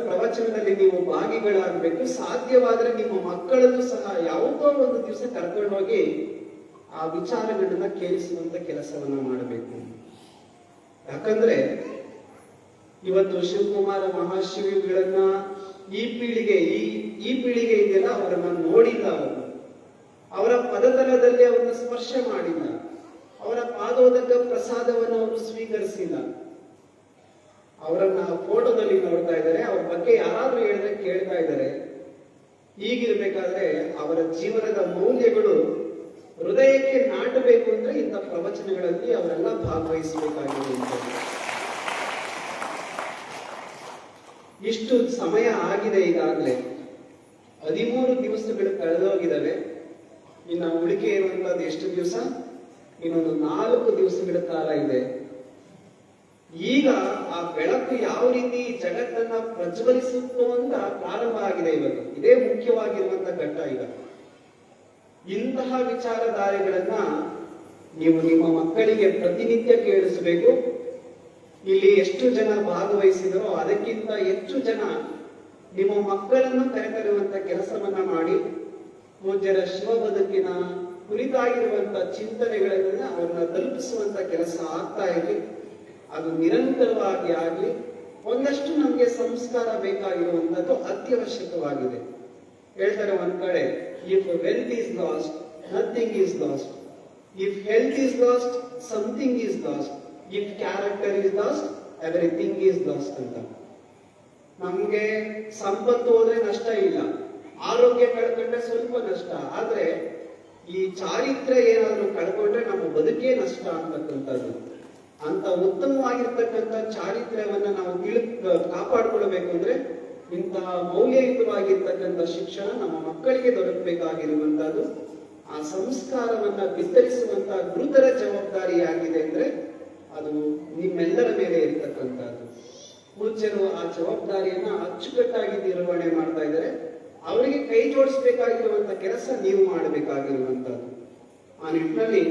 ಪ್ರವಚನದಲ್ಲಿ ನೀವು ಭಾಗಿಗಳಾಗಬೇಕು. ಸಾಧ್ಯವಾದ್ರೆ ನಿಮ್ಮ ಮಕ್ಕಳನ್ನು ಸಹ ಯಾವುದೋ ಒಂದು ದಿವಸ ಕರ್ಕೊಂಡೋಗಿ ಆ ವಿಚಾರಗಳನ್ನ ಕೇಳಿಸುವಂತ ಕೆಲಸವನ್ನ ಮಾಡಬೇಕು. ಯಾಕಂದ್ರೆ ಇವತ್ತು ಶಿವಕುಮಾರ ಮಹಾಶಿವಿಗಳನ್ನ ಈ ಪೀಳಿಗೆ ಇದೆಯಲ್ಲ, ಅವರನ್ನ ನೋಡಿಲ್ಲ, ಅವರ ಪದತಲದಲ್ಲಿ ಅವರನ್ನ ಸ್ಪರ್ಶ ಮಾಡಿಲ್ಲ, ಅವರ ಪಾದೋದಕ ಪ್ರಸಾದವನ್ನು ಅವರು ಸ್ವೀಕರಿಸಿಲ್ಲ. ಅವರನ್ನ ಫೋಟೋದಲ್ಲಿ ನೋಡ್ತಾ ಇದ್ದಾರೆ, ಅವ್ರ ಬಗ್ಗೆ ಯಾರಾದ್ರೂ ಹೇಳಿದ್ರೆ ಕೇಳ್ತಾ ಇದ್ದಾರೆ. ಹೀಗಿರ್ಬೇಕಾದ್ರೆ ಅವರ ಜೀವನದ ಮೌಲ್ಯಗಳು ಹೃದಯಕ್ಕೆ ನಾಟಬೇಕು ಅಂದ್ರೆ ಇಂಥ ಪ್ರವಚನಗಳಲ್ಲಿ ಅವರೆಲ್ಲ ಭಾಗವಹಿಸಬೇಕಾಗಿರುವಂಥದ್ದು. ಇಷ್ಟು ಸಮಯ ಆಗಿದೆ, ಈಗಾಗಲೇ 13 ದಿವಸಗಳು ಕಳೆದೋಗಿದ್ದಾವೆ. ಇನ್ನು ಉಳಿಕೆ ಇರುವಂತದ್ದು ಎಷ್ಟು ದಿವಸ? ಇನ್ನೊಂದು 4 ದಿವಸಗಳ ಕಾಲ ಇದೆ. ಈಗ ಆ ಬೆಳಕು ಯಾವ ರೀತಿ ಜಗತ್ತನ್ನ ಪ್ರಜ್ವಲಿಸುತ್ತೋ ಅಂತ ಪ್ರಾರಂಭ ಆಗಿದೆ. ಇವತ್ತು ಇದೇ ಮುಖ್ಯವಾಗಿರುವಂತ ಘಟ್ಟ. ಈಗ ಇಂತಹ ವಿಚಾರಧಾರೆಗಳನ್ನ ನೀವು ನಿಮ್ಮ ಮಕ್ಕಳಿಗೆ ಪ್ರತಿನಿತ್ಯ ಕೇಳಿಸಬೇಕು. ಇಲ್ಲಿ ಎಷ್ಟು ಜನ ಭಾಗವಹಿಸಿದರೋ ಅದಕ್ಕಿಂತ ಹೆಚ್ಚು ಜನ ನಿಮ್ಮ ಮಕ್ಕಳನ್ನು ಕರೆತರುವಂತ ಕೆಲಸವನ್ನ ಮಾಡಿ ಪೂಜ್ಯರ ಶಿವ ಬದುಕಿನ ಕುರಿತಾಗಿರುವಂತ ಚಿಂತನೆಗಳನ್ನ ಅವ್ರನ್ನ ತಲುಪಿಸುವಂತ ಕೆಲಸ ಆಗ್ತಾ ಇರಲಿ. ಅದು ನಿರಂತರವಾಗಿ ಆಗ್ಲಿ. ಒಂದಷ್ಟು ನಮ್ಗೆ ಸಂಸ್ಕಾರ ಬೇಕಾಗಿರುವಂತದ್ದು ಅತ್ಯವಶ್ಯಕವಾಗಿದೆ. ಹೇಳ್ತಾರೆ ಒಂದ್ ಕಡೆ, if wealth is last, nothing is last. If health is last, something is last. If character is last, everything is last ಅಂತ. ನಮ್ಗೆ ಸಂಪತ್ತು ಹೋದ್ರೆ ನಷ್ಟ ಇಲ್ಲ, ಆರೋಗ್ಯ ಕಳ್ಕೊಂಡ್ರೆ ಸ್ವಲ್ಪ ನಷ್ಟ, ಆದ್ರೆ ಈ ಚಾರಿತ್ರ್ಯ ಏನಾದ್ರೂ ಕಳ್ಕೊಂಡ್ರೆ ನಮ್ಮ ಬದುಕೇ ನಷ್ಟ ಅಂತಕ್ಕಂಥದ್ದು. ಅಂತ ಉತ್ತಮವಾಗಿರ್ತಕ್ಕಂಥ ಚಾರಿತ್ರ್ಯವನ್ನ ನಾವು ಕಾಪಾಡ್ಕೊಳ್ಬೇಕು ಅಂದ್ರೆ ಇಂತಹ ಮೌಲ್ಯಯುತವಾಗಿರ್ತಕ್ಕಂಥ ಶಿಕ್ಷಣ ನಮ್ಮ ಮಕ್ಕಳಿಗೆ ದೊರಕಬೇಕಾಗಿರುವಂತಹದ್ದು. ಆ ಸಂಸ್ಕಾರವನ್ನ ಬಿತ್ತರಿಸುವಂತ ಗುರುತರ ಜವಾಬ್ದಾರಿಯಾಗಿದೆ ಅಂದ್ರೆ ಅದು ನಿಮ್ಮೆಲ್ಲರ ಮೇಲೆ ಇರ್ತಕ್ಕಂಥದ್ದು. ಪೂಜ್ಯರು ಆ ಜವಾಬ್ದಾರಿಯನ್ನ ಅಚ್ಚುಕಟ್ಟಾಗಿ ನಿರ್ವಹಣೆ ಮಾಡ್ತಾ ಇದ್ದಾರೆ. ಅವರಿಗೆ ಕೈ ಜೋಡಿಸಬೇಕಾಗಿರುವಂತ ಕೆಲಸ ನೀವು ಮಾಡಬೇಕಾಗಿರುವಂತದ್ದು. ಆ ನಿಟ್ಟಿನಲ್ಲಿ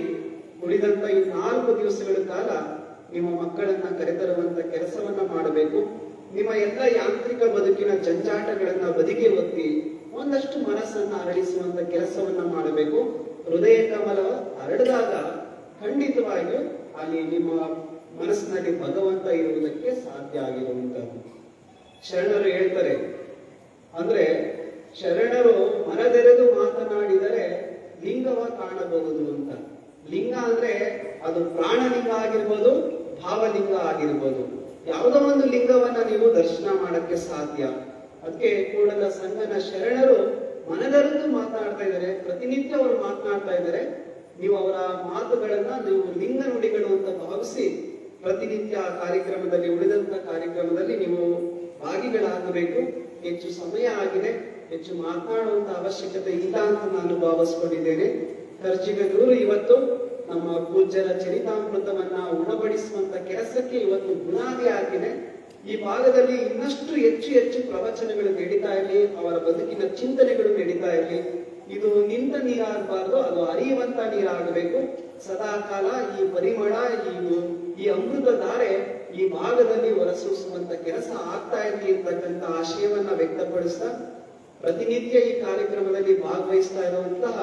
ಉಳಿದಂತ ಈ 4 ದಿವಸಗಳ ಕಾಲ ನಿಮ್ಮ ಮಕ್ಕಳನ್ನ ಕರೆತರುವಂತ ಕೆಲಸವನ್ನ ಮಾಡಬೇಕು. ನಿಮ್ಮ ಎಲ್ಲ ಯಾಂತ್ರಿಕ ಬದುಕಿನ ಜಂಜಾಟಗಳನ್ನ ಬದಿಗೆ ಒತ್ತಿ ಒಂದಷ್ಟು ಮನಸ್ಸನ್ನ ಅರಳಿಸುವಂತ ಕೆಲಸವನ್ನ ಮಾಡಬೇಕು. ಹೃದಯ ಕಮಲ ಹರಡಿದಾಗ ಖಂಡಿತವಾಗಿಯೂ ಅಲ್ಲಿ ನಿಮ್ಮ ಮನಸ್ಸಿನಲ್ಲಿ ಭಗವಂತ ಇರುವುದಕ್ಕೆ ಸಾಧ್ಯ ಆಗಿರುವಂತದ್ದು. ಶರಣರು ಹೇಳ್ತಾರೆ, ಅಂದ್ರೆ ಶರಣರು ಮನದೆರೆದು ಮಾತನಾಡಿದರೆ ಲಿಂಗವ ಕಾಣಬಹುದು ಅಂತ. ಲಿಂಗ ಅಂದ್ರೆ ಅದು ಪ್ರಾಣಲಿಂಗ ಆಗಿರ್ಬೋದು, ಭಾವಲಿಂಗ ಆಗಿರ್ಬೋದು. ಯಾವುದೋ ಒಂದು ಲಿಂಗವನ್ನ ನೀವು ದರ್ಶನ ಮಾಡಕ್ಕೆ ಸಾಧ್ಯ. ಅದಕ್ಕೆ ಕೂಡಲ ಸಂಗನ ಶರಣರು ಮನದೆರೆದು ಮಾತನಾಡ್ತಾ ಇದ್ದಾರೆ, ಪ್ರತಿನಿತ್ಯ ಅವರು ಮಾತನಾಡ್ತಾ ಇದ್ದಾರೆ. ನೀವು ಅವರ ಮಾತುಗಳನ್ನ ನೀವು ಲಿಂಗ ನುಡಿಗಳು ಅಂತ ಭಾವಿಸಿ ಪ್ರತಿನಿತ್ಯ ಆ ಕಾರ್ಯಕ್ರಮದಲ್ಲಿ, ಉಳಿದಂತ ಕಾರ್ಯಕ್ರಮದಲ್ಲಿ ನೀವು ಭಾಗಿಗಳಾಗಬೇಕು. ಹೆಚ್ಚು ಸಮಯ ಆಗಿದೆ, ಹೆಚ್ಚು ಮಾತನಾಡುವಂತ ಅವಶ್ಯಕತೆ ಇಲ್ಲ ಅಂತ ನಾನು ಭಾವಿಸ್ಕೊಂಡಿದ್ದೇನೆ. ಖರ್ಜಿಗನೂರು ಇವತ್ತು ನಮ್ಮ ಪೂಜ್ಯರ ಚರಿತಾಮೃತವನ್ನ ಉಣಬಡಿಸುವಂತ ಕೆಲಸಕ್ಕೆ ಇವತ್ತು ಬುನಾದಿ ಆಗಿದೆ. ಈ ಭಾಗದಲ್ಲಿ ಇನ್ನಷ್ಟು ಹೆಚ್ಚು ಹೆಚ್ಚು ಪ್ರವಚನಗಳು ನಡೀತಾ ಇರಲಿ, ಅವರ ಬದುಕಿನ ಚಿಂತನೆಗಳು ನಡೀತಾ ಇರಲಿ. ಇದು ನಿಂತ ನೀರಾಗಬಾರ್ದು, ಅದು ಹರಿಯುವಂತ ನೀರಾಗಬೇಕು. ಸದಾ ಕಾಲ ಈ ಪರಿಮಳ, ಈ ಅಮೃತ ಧಾರೆ ಈ ಭಾಗದಲ್ಲಿ ಹೊರಸೂಸುವಂತ ಕೆಲಸ ಆಗ್ತಾ ಇರಲಿ ಅಂತಕ್ಕಂಥ ಆಶಯವನ್ನ ವ್ಯಕ್ತಪಡಿಸ್ತಾ ಪ್ರತಿನಿತ್ಯ ಈ ಕಾರ್ಯಕ್ರಮದಲ್ಲಿ ಭಾಗವಹಿಸ್ತಾ ಇರುವಂತಹ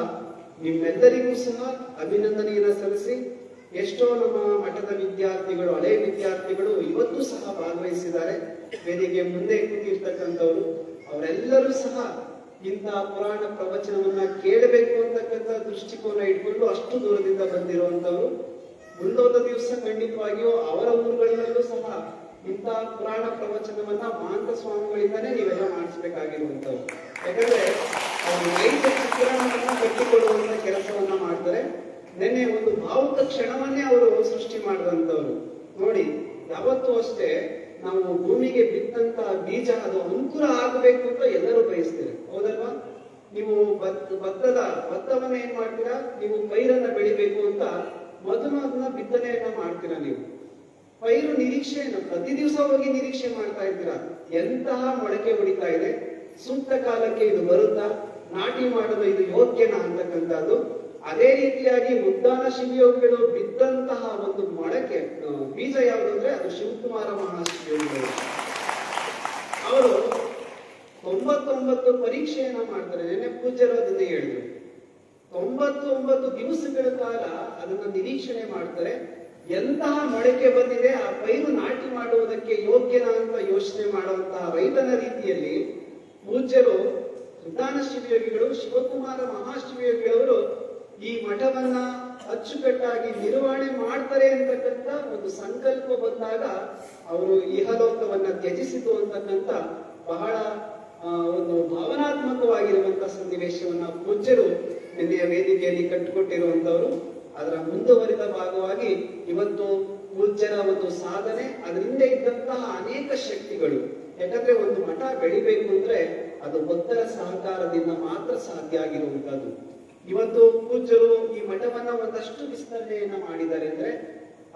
ನಿಮ್ಮೆಲ್ಲರಿಗೂ ಸಹ ಅಭಿನಂದನೆಯನ್ನ ಸಲ್ಲಿಸಿ, ಎಷ್ಟೋ ನಮ್ಮ ಮಠದ ವಿದ್ಯಾರ್ಥಿಗಳು, ಹಳೆ ವಿದ್ಯಾರ್ಥಿಗಳು ಇವತ್ತು ಸಹ ಭಾಗವಹಿಸಿದ್ದಾರೆ. ವೇದಿಕೆ ಮುಂದೆ ಕೂತಿರ್ತಕ್ಕಂಥವ್ರು ಅವರೆಲ್ಲರೂ ಸಹ ಇಂತಹ ಪುರಾಣ ಪ್ರವಚನವನ್ನ ಕೇಳಬೇಕು ಅಂತಕ್ಕಂಥ ದೃಷ್ಟಿಕೋನ ಇಟ್ಕೊಂಡು ಅಷ್ಟು ದೂರದಿಂದ ಬಂದಿರುವಂತವ್ರು. ಮುಂದೋದ ದಿವಸ ಖಂಡಿತವಾಗಿಯೂ ಅವರ ಊರುಗಳಲ್ಲೂ ಸಹ ಇಂತಹ ಪುರಾಣ ಪ್ರವಚನವನ್ನ ಮಹಾಂತ ಸ್ವಾಮಿಗಳಿಂದಾನೇ ನೀವೆಲ್ಲ ಮಾಡಿಸ್ಬೇಕಾಗಿರುವಂತವ್ರು. ಯಾಕಂದ್ರೆ ಅವರು ನೈಜ ಚಿತ್ರಣವನ್ನ ಕಟ್ಟಿಕೊಳ್ಳುವಂತ ಕೆಲಸವನ್ನ ಮಾಡ್ತಾರೆ. ನಿನ್ನೆ ಒಂದು ಭಾವುಕ ಕ್ಷಣವನ್ನೇ ಅವರು ಸೃಷ್ಟಿ ಮಾಡಿದಂತವ್ರು. ನೋಡಿ, ಯಾವತ್ತೂ ಅಷ್ಟೇ ನಾವು ಭೂಮಿಗೆ ಬಿತ್ತಂತ ಬೀಜ ಅದು ಅಂಕುರ ಆಗಬೇಕು ಅಂತ ಎಲ್ಲರೂ ಬಯಸ್ತೀರಿ, ಹೌದಲ್ವಾ? ನೀವು ಭತ್ತವನ್ನ ಏನ್ ಮಾಡ್ತೀರಾ, ನೀವು ಪೈರನ್ನ ಬೆಳಿಬೇಕು ಅಂತ ಮೊದಲು ಅದನ್ನ ಬಿತ್ತನೆಯನ್ನ ಮಾಡ್ತೀರಾ. ನೀವು ಪೈರು ನಿರೀಕ್ಷೆಯನ್ನು ಪ್ರತಿ ದಿವಸ ಹೋಗಿ ನಿರೀಕ್ಷೆ ಮಾಡ್ತಾ ಇರ್ತೀರಾ, ಎಂತಹ ಮೊಳಕೆ ಹೊಡಿತಾ ಇದೆ, ಸೂಕ್ತ ಕಾಲಕ್ಕೆ ಇದು ಬರುತ್ತಾ, ನಾಟಿ ಮಾಡಲು ಇದು ಯೋಗ್ಯನಾ ಅಂತಕ್ಕಂಥದ್ದು. ಅದೇ ರೀತಿಯಾಗಿ ಉದ್ದಾನ ಶಿವಯೋಗಿಗಳು ಬಿದ್ದಂತಹ ಒಂದು ಮೊಳಕೆ ಬೀಜ ಯಾವುದು ಅಂದ್ರೆ ಅದು ಶಿವಕುಮಾರ ಮಹಾಶಿವಯೋಗಿಗಳು. ಅವರು 99 ಪರೀಕ್ಷೆಯನ್ನ ಮಾಡ್ತಾರೆ. ನೆನ್ನೆ ಪೂಜ್ಯರು ಅದನ್ನೇ ಹೇಳಿದ್ರು. 99 ದಿವಸಗಳ ಕಾಲ ಅದನ್ನ ನಿರೀಕ್ಷಣೆ ಮಾಡ್ತಾರೆ. ಎಂತಹ ಮೊಳಕೆ ಬಂದಿದೆ, ಆ ಪೈರು ನಾಟಿ ಮಾಡುವುದಕ್ಕೆ ಯೋಗ್ಯನಾ ಅಂತ ಯೋಚನೆ ಮಾಡುವಂತಹ ರೈತನ ರೀತಿಯಲ್ಲಿ ಪೂಜ್ಯರು ಉದ್ದಾನ ಶಿವಯೋಗಿಗಳು, ಶಿವಕುಮಾರ ಮಹಾಶಿವಯೋಗಿಗಳವರು ಈ ಮಠವನ್ನ ಅಚ್ಚುಕಟ್ಟಾಗಿ ನಿರ್ವಹಣೆ ಮಾಡ್ತಾರೆ ಅಂತಕ್ಕಂಥ ಒಂದು ಸಂಕಲ್ಪ ಬಂದಾಗ ಅವರು ಇಹಲೋಕವನ್ನ ತ್ಯಜಿಸಿತು ಅಂತಕ್ಕಂಥ ಬಹಳ ಒಂದು ಭಾವನಾತ್ಮಕವಾಗಿರುವಂತಹ ಸನ್ನಿವೇಶವನ್ನ ಪೂಜ್ಯರು ನಿನ್ನೆಯ ವೇದಿಕೆಯಲ್ಲಿ ಕಟ್ಟಿಕೊಟ್ಟಿರುವಂತವರು. ಅದರ ಮುಂದುವರಿದ ಭಾಗವಾಗಿ ಇವತ್ತು ಪೂಜ್ಯರ ಒಂದು ಸಾಧನೆ, ಅದರಿಂದ ಇದ್ದಂತಹ ಅನೇಕ ಶಕ್ತಿಗಳು. ಯಾಕಂದ್ರೆ ಒಂದು ಮಠ ಬೆಳಿಬೇಕು ಅಂದ್ರೆ ಅದು ಭಕ್ತರ ಸಹಕಾರದಿಂದ ಮಾತ್ರ ಸಾಧ್ಯ ಆಗಿರುವಂತದ್ದು. ಇವತ್ತು ಪೂಜ್ಯರು ಈ ಮಠವನ್ನ ಒಂದಷ್ಟು ವಿಸ್ತರಣೆಯನ್ನ ಮಾಡಿದ್ದಾರೆ ಅಂದ್ರೆ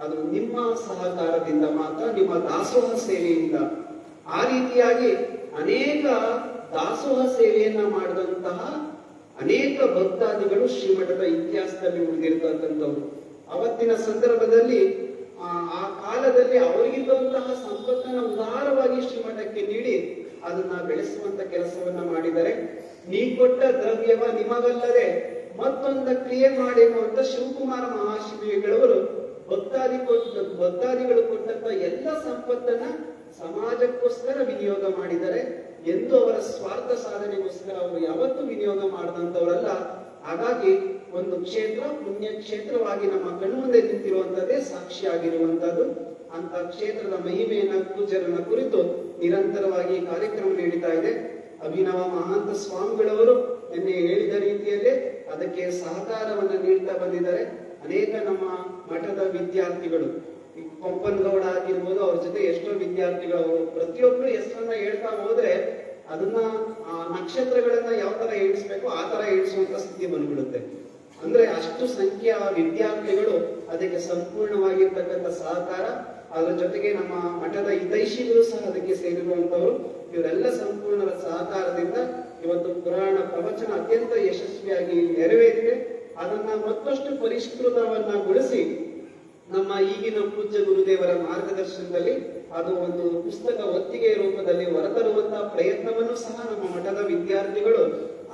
ಅದು ನಿಮ್ಮ ಸಹಕಾರದಿಂದ ಮಾತ್ರ, ನಿಮ್ಮ ದಾಸೋಹ ಸೇವೆಯಿಂದ. ಆ ರೀತಿಯಾಗಿ ಅನೇಕ ದಾಸೋಹ ಸೇವೆಯನ್ನ ಮಾಡಿದಂತಹ ಅನೇಕ ಭಕ್ತಾದಿಗಳು ಶ್ರೀಮಠದ ಇತಿಹಾಸದಲ್ಲಿ ಉಳಿದಿರ್ತಕ್ಕಂಥವ್ರು. ಅವತ್ತಿನ ಸಂದರ್ಭದಲ್ಲಿ ಆ ಕಾಲದಲ್ಲಿ ಅವರಿಗಿದ್ದಂತಹ ಸಂಪತ್ತನ್ನ ಉದಾರವಾಗಿ ಶ್ರೀಮಠಕ್ಕೆ ನೀಡಿ ಅದನ್ನ ಬೆಳೆಸುವಂತ ಕೆಲಸವನ್ನ ಮಾಡಿದ್ದಾರೆ. ನೀ ಕೊಟ್ಟ ದ್ರವ್ಯವ ನಿಮಗಲ್ಲದೆ ಮತ್ತೊಂದ ಕ್ರಿಯೆ ಮಾಡೇನು ಅಂತ ಶಿವಕುಮಾರ ಮಹಾಶಿವಯೋಗಿಗಳವರು ಭಕ್ತಾದಿಗಳು ಕೊಟ್ಟಂತ ಎಲ್ಲ ಸಂಪತ್ತನ್ನ ಸಮಾಜಕ್ಕೋಸ್ಕರ ವಿನಿಯೋಗ ಮಾಡಿದ್ದಾರೆ. ಎಂದು ಅವರ ಸ್ವಾರ್ಥ ಸಾಧನೆಗೋಸ್ಕರ ಅವರು ಯಾವತ್ತೂ ವಿನಿಯೋಗ ಮಾಡದಂತವರಲ್ಲ. ಹಾಗಾಗಿ ಒಂದು ಕ್ಷೇತ್ರ ಪುಣ್ಯ ಕ್ಷೇತ್ರವಾಗಿ ನಮ್ಮ ಕಣ್ಮುಂದೆ ನಿಂತಿರುವಂತದ್ದೇ ಸಾಕ್ಷಿಯಾಗಿರುವಂತದ್ದು. ಅಂತ ಕ್ಷೇತ್ರದ ಮಹಿಮೆಯನ್ನ ಪೂಜ್ಯರನ್ನ ಕುರಿತು ನಿರಂತರವಾಗಿ ಕಾರ್ಯಕ್ರಮ ನಡೀತಾ ಇದೆ. ಅಭಿನವ ಮಹಾಂತ ಸ್ವಾಮಿಗಳವರು ನಿನ್ನೆ ಹೇಳಿದ ರೀತಿಯಲ್ಲೇ ಅದಕ್ಕೆ ಸಹಕಾರವನ್ನ ನೀಡ್ತಾ ಬಂದಿದ್ದಾರೆ. ಅನೇಕ ನಮ್ಮ ಮಠದ ವಿದ್ಯಾರ್ಥಿಗಳು, ಕೊಂಪನಗೌಡ ಆಗಿರ್ಬೋದು, ಅವ್ರ ಜೊತೆ ಎಷ್ಟೋ ವಿದ್ಯಾರ್ಥಿಗಳು, ಪ್ರತಿಯೊಬ್ರು ಹೆಸರನ್ನ ಹೇಳ್ತಾ ಹೋದ್ರೆ ಅದನ್ನ ನಕ್ಷತ್ರಗಳನ್ನ ಯಾವ ತರ ಏಳಿಸ್ಬೇಕು ಆ ತರ ಏಳಿಸುವಂತ ಸ್ಥಿತಿ ಬಂದ್ಬಿಡುತ್ತೆ. ಅಂದ್ರೆ ಅಷ್ಟು ಸಂಖ್ಯೆಯ ವಿದ್ಯಾರ್ಥಿಗಳು ಅದಕ್ಕೆ ಸಂಪೂರ್ಣವಾಗಿರ್ತಕ್ಕಂಥ ಸಹಕಾರ, ಅದರ ಜೊತೆಗೆ ನಮ್ಮ ಮಠದ ಹಿತೈಷಿಗಳು ಸಹ ಅದಕ್ಕೆ ಸೇರಿರುವಂತವರು. ಇವರೆಲ್ಲ ಸಂಪೂರ್ಣ ಸಹಕಾರದಿಂದ ಇವತ್ತು ಪುರಾಣ ಪ್ರವಚನ ಅತ್ಯಂತ ಯಶಸ್ವಿಯಾಗಿ ನೆರವೇರಿದೆ. ಅದನ್ನ ಮತ್ತಷ್ಟು ಪರಿಷ್ಕೃತವನ್ನಗೊಳಿಸಿ ನಮ್ಮ ಈಗಿನ ಪೂಜ್ಯ ಗುರುದೇವರ ಮಾರ್ಗದರ್ಶನದಲ್ಲಿ ಅದು ಒಂದು ಪುಸ್ತಕ ಒತ್ತಿಗೆ ರೂಪದಲ್ಲಿ ಹೊರತರುವಂತಹ ಪ್ರಯತ್ನವನ್ನು ಸಹ ನಮ್ಮ ಮಠದ ವಿದ್ಯಾರ್ಥಿಗಳು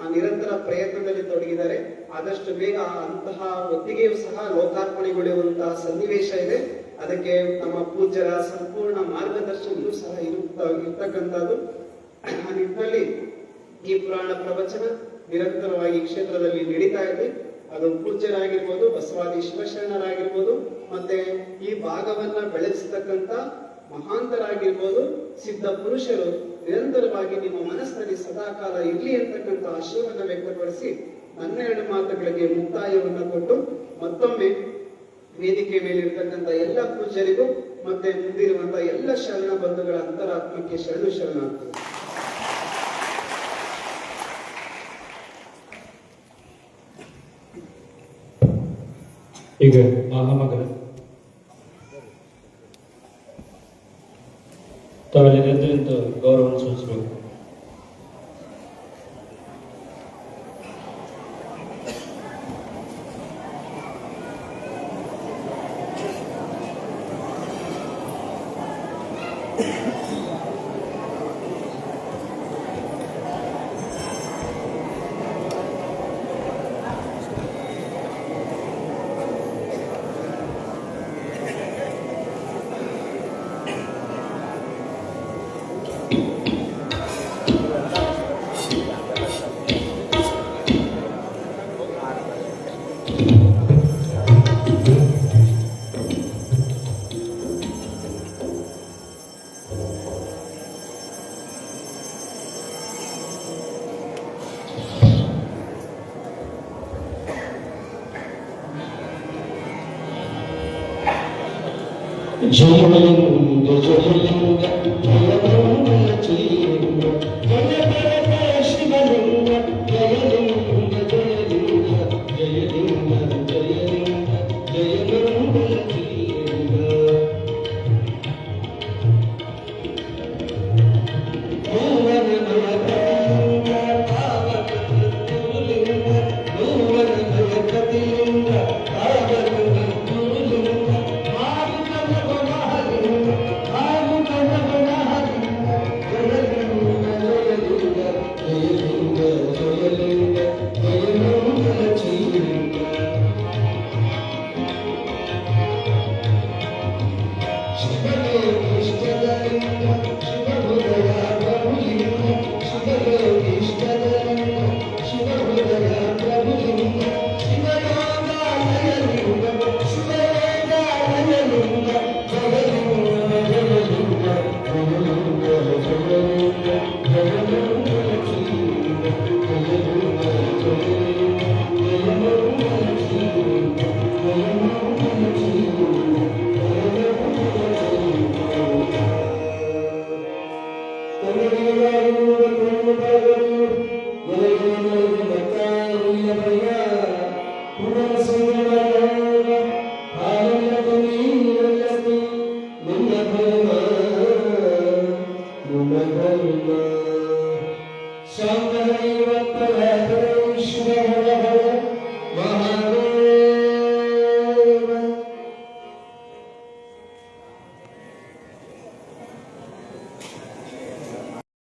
ಆ ನಿರಂತರ ಪ್ರಯತ್ನದಲ್ಲಿ ತೊಡಗಿದ್ದಾರೆ. ಆದಷ್ಟು ಬೇಗ ಅಂತಹ ಒತ್ತಿಗೆಯೂ ಸಹ ಲೋಕಾರ್ಪಣೆಗೊಳ್ಳುವಂತಹ ಸನ್ನಿವೇಶ ಇದೆ. ಅದಕ್ಕೆ ನಮ್ಮ ಪೂಜ್ಯರ ಸಂಪೂರ್ಣ ಮಾರ್ಗದರ್ಶನವೂ ಸಹ ಇರ್ತಕ್ಕಂಥದ್ದು. ಆ ನಿಟ್ಟಿನಲ್ಲಿ ಈ ಪುರಾಣ ಪ್ರವಚನ ನಿರಂತರವಾಗಿ ಕ್ಷೇತ್ರದಲ್ಲಿ ನಡೀತಾ ಇದೆ. ಅದು ಪೂಜ್ಯರಾಗಿರ್ಬೋದು, ಬಸವಾದಿ ಶಿವಶರಣರಾಗಿರ್ಬೋದು, ಮತ್ತೆ ಈ ಭಾಗವನ್ನ ಬೆಳೆಸತಕ್ಕಂತ ಮಹಾಂತರಾಗಿರ್ಬೋದು, ಸಿದ್ಧ ಪುರುಷರು ನಿರಂತರವಾಗಿ ನಿಮ್ಮ ಮನಸ್ಸಿನಲ್ಲಿ ಸದಾಕಾಲ ಇರ್ಲಿ ಅಂತಕ್ಕಂಥ ಆಶಯವನ್ನ ವ್ಯಕ್ತಪಡಿಸಿ ನನ್ನ 2 ಮಾತುಗಳಿಗೆ ಮುಕ್ತಾಯವನ್ನ ಕೊಟ್ಟು ಮತ್ತೊಮ್ಮೆ ವೇದಿಕೆ ಮೇಲಿರ್ತಕ್ಕಂಥ ಎಲ್ಲ ಪೂಜ್ಯರಿಗೂ ಮತ್ತೆ ಮುಂದಿರುವಂತಹ ಎಲ್ಲ ಶರಣ ಬಂಧುಗಳ ಅಂತರಾತ್ಮಕ್ಕೆ ಶರಣಾಗ್ತದೆ. ಈಗ ಮಹಾಮಗನ ತಾವೆಲ್ಲ ಎದ್ರಿಂದ ಗೌರವವನ್ನು ಸೂಚಿಸಬೇಕು. ಜಯಲಿಂಗ ಜಯಲಿಂಗ ಜಯಲಿಂಗ ಜಯಲಿಂಗ ಜಯ ಶಿವಲಿಂಗ ಜಯಲಿಂಗ ಜಯಲಿಂಗ ಜಯಲಿಂಗ ಜಯಲಿಂಗ ಜಯಲಿಂಗ ಜಯಲಿಂಗ Somebody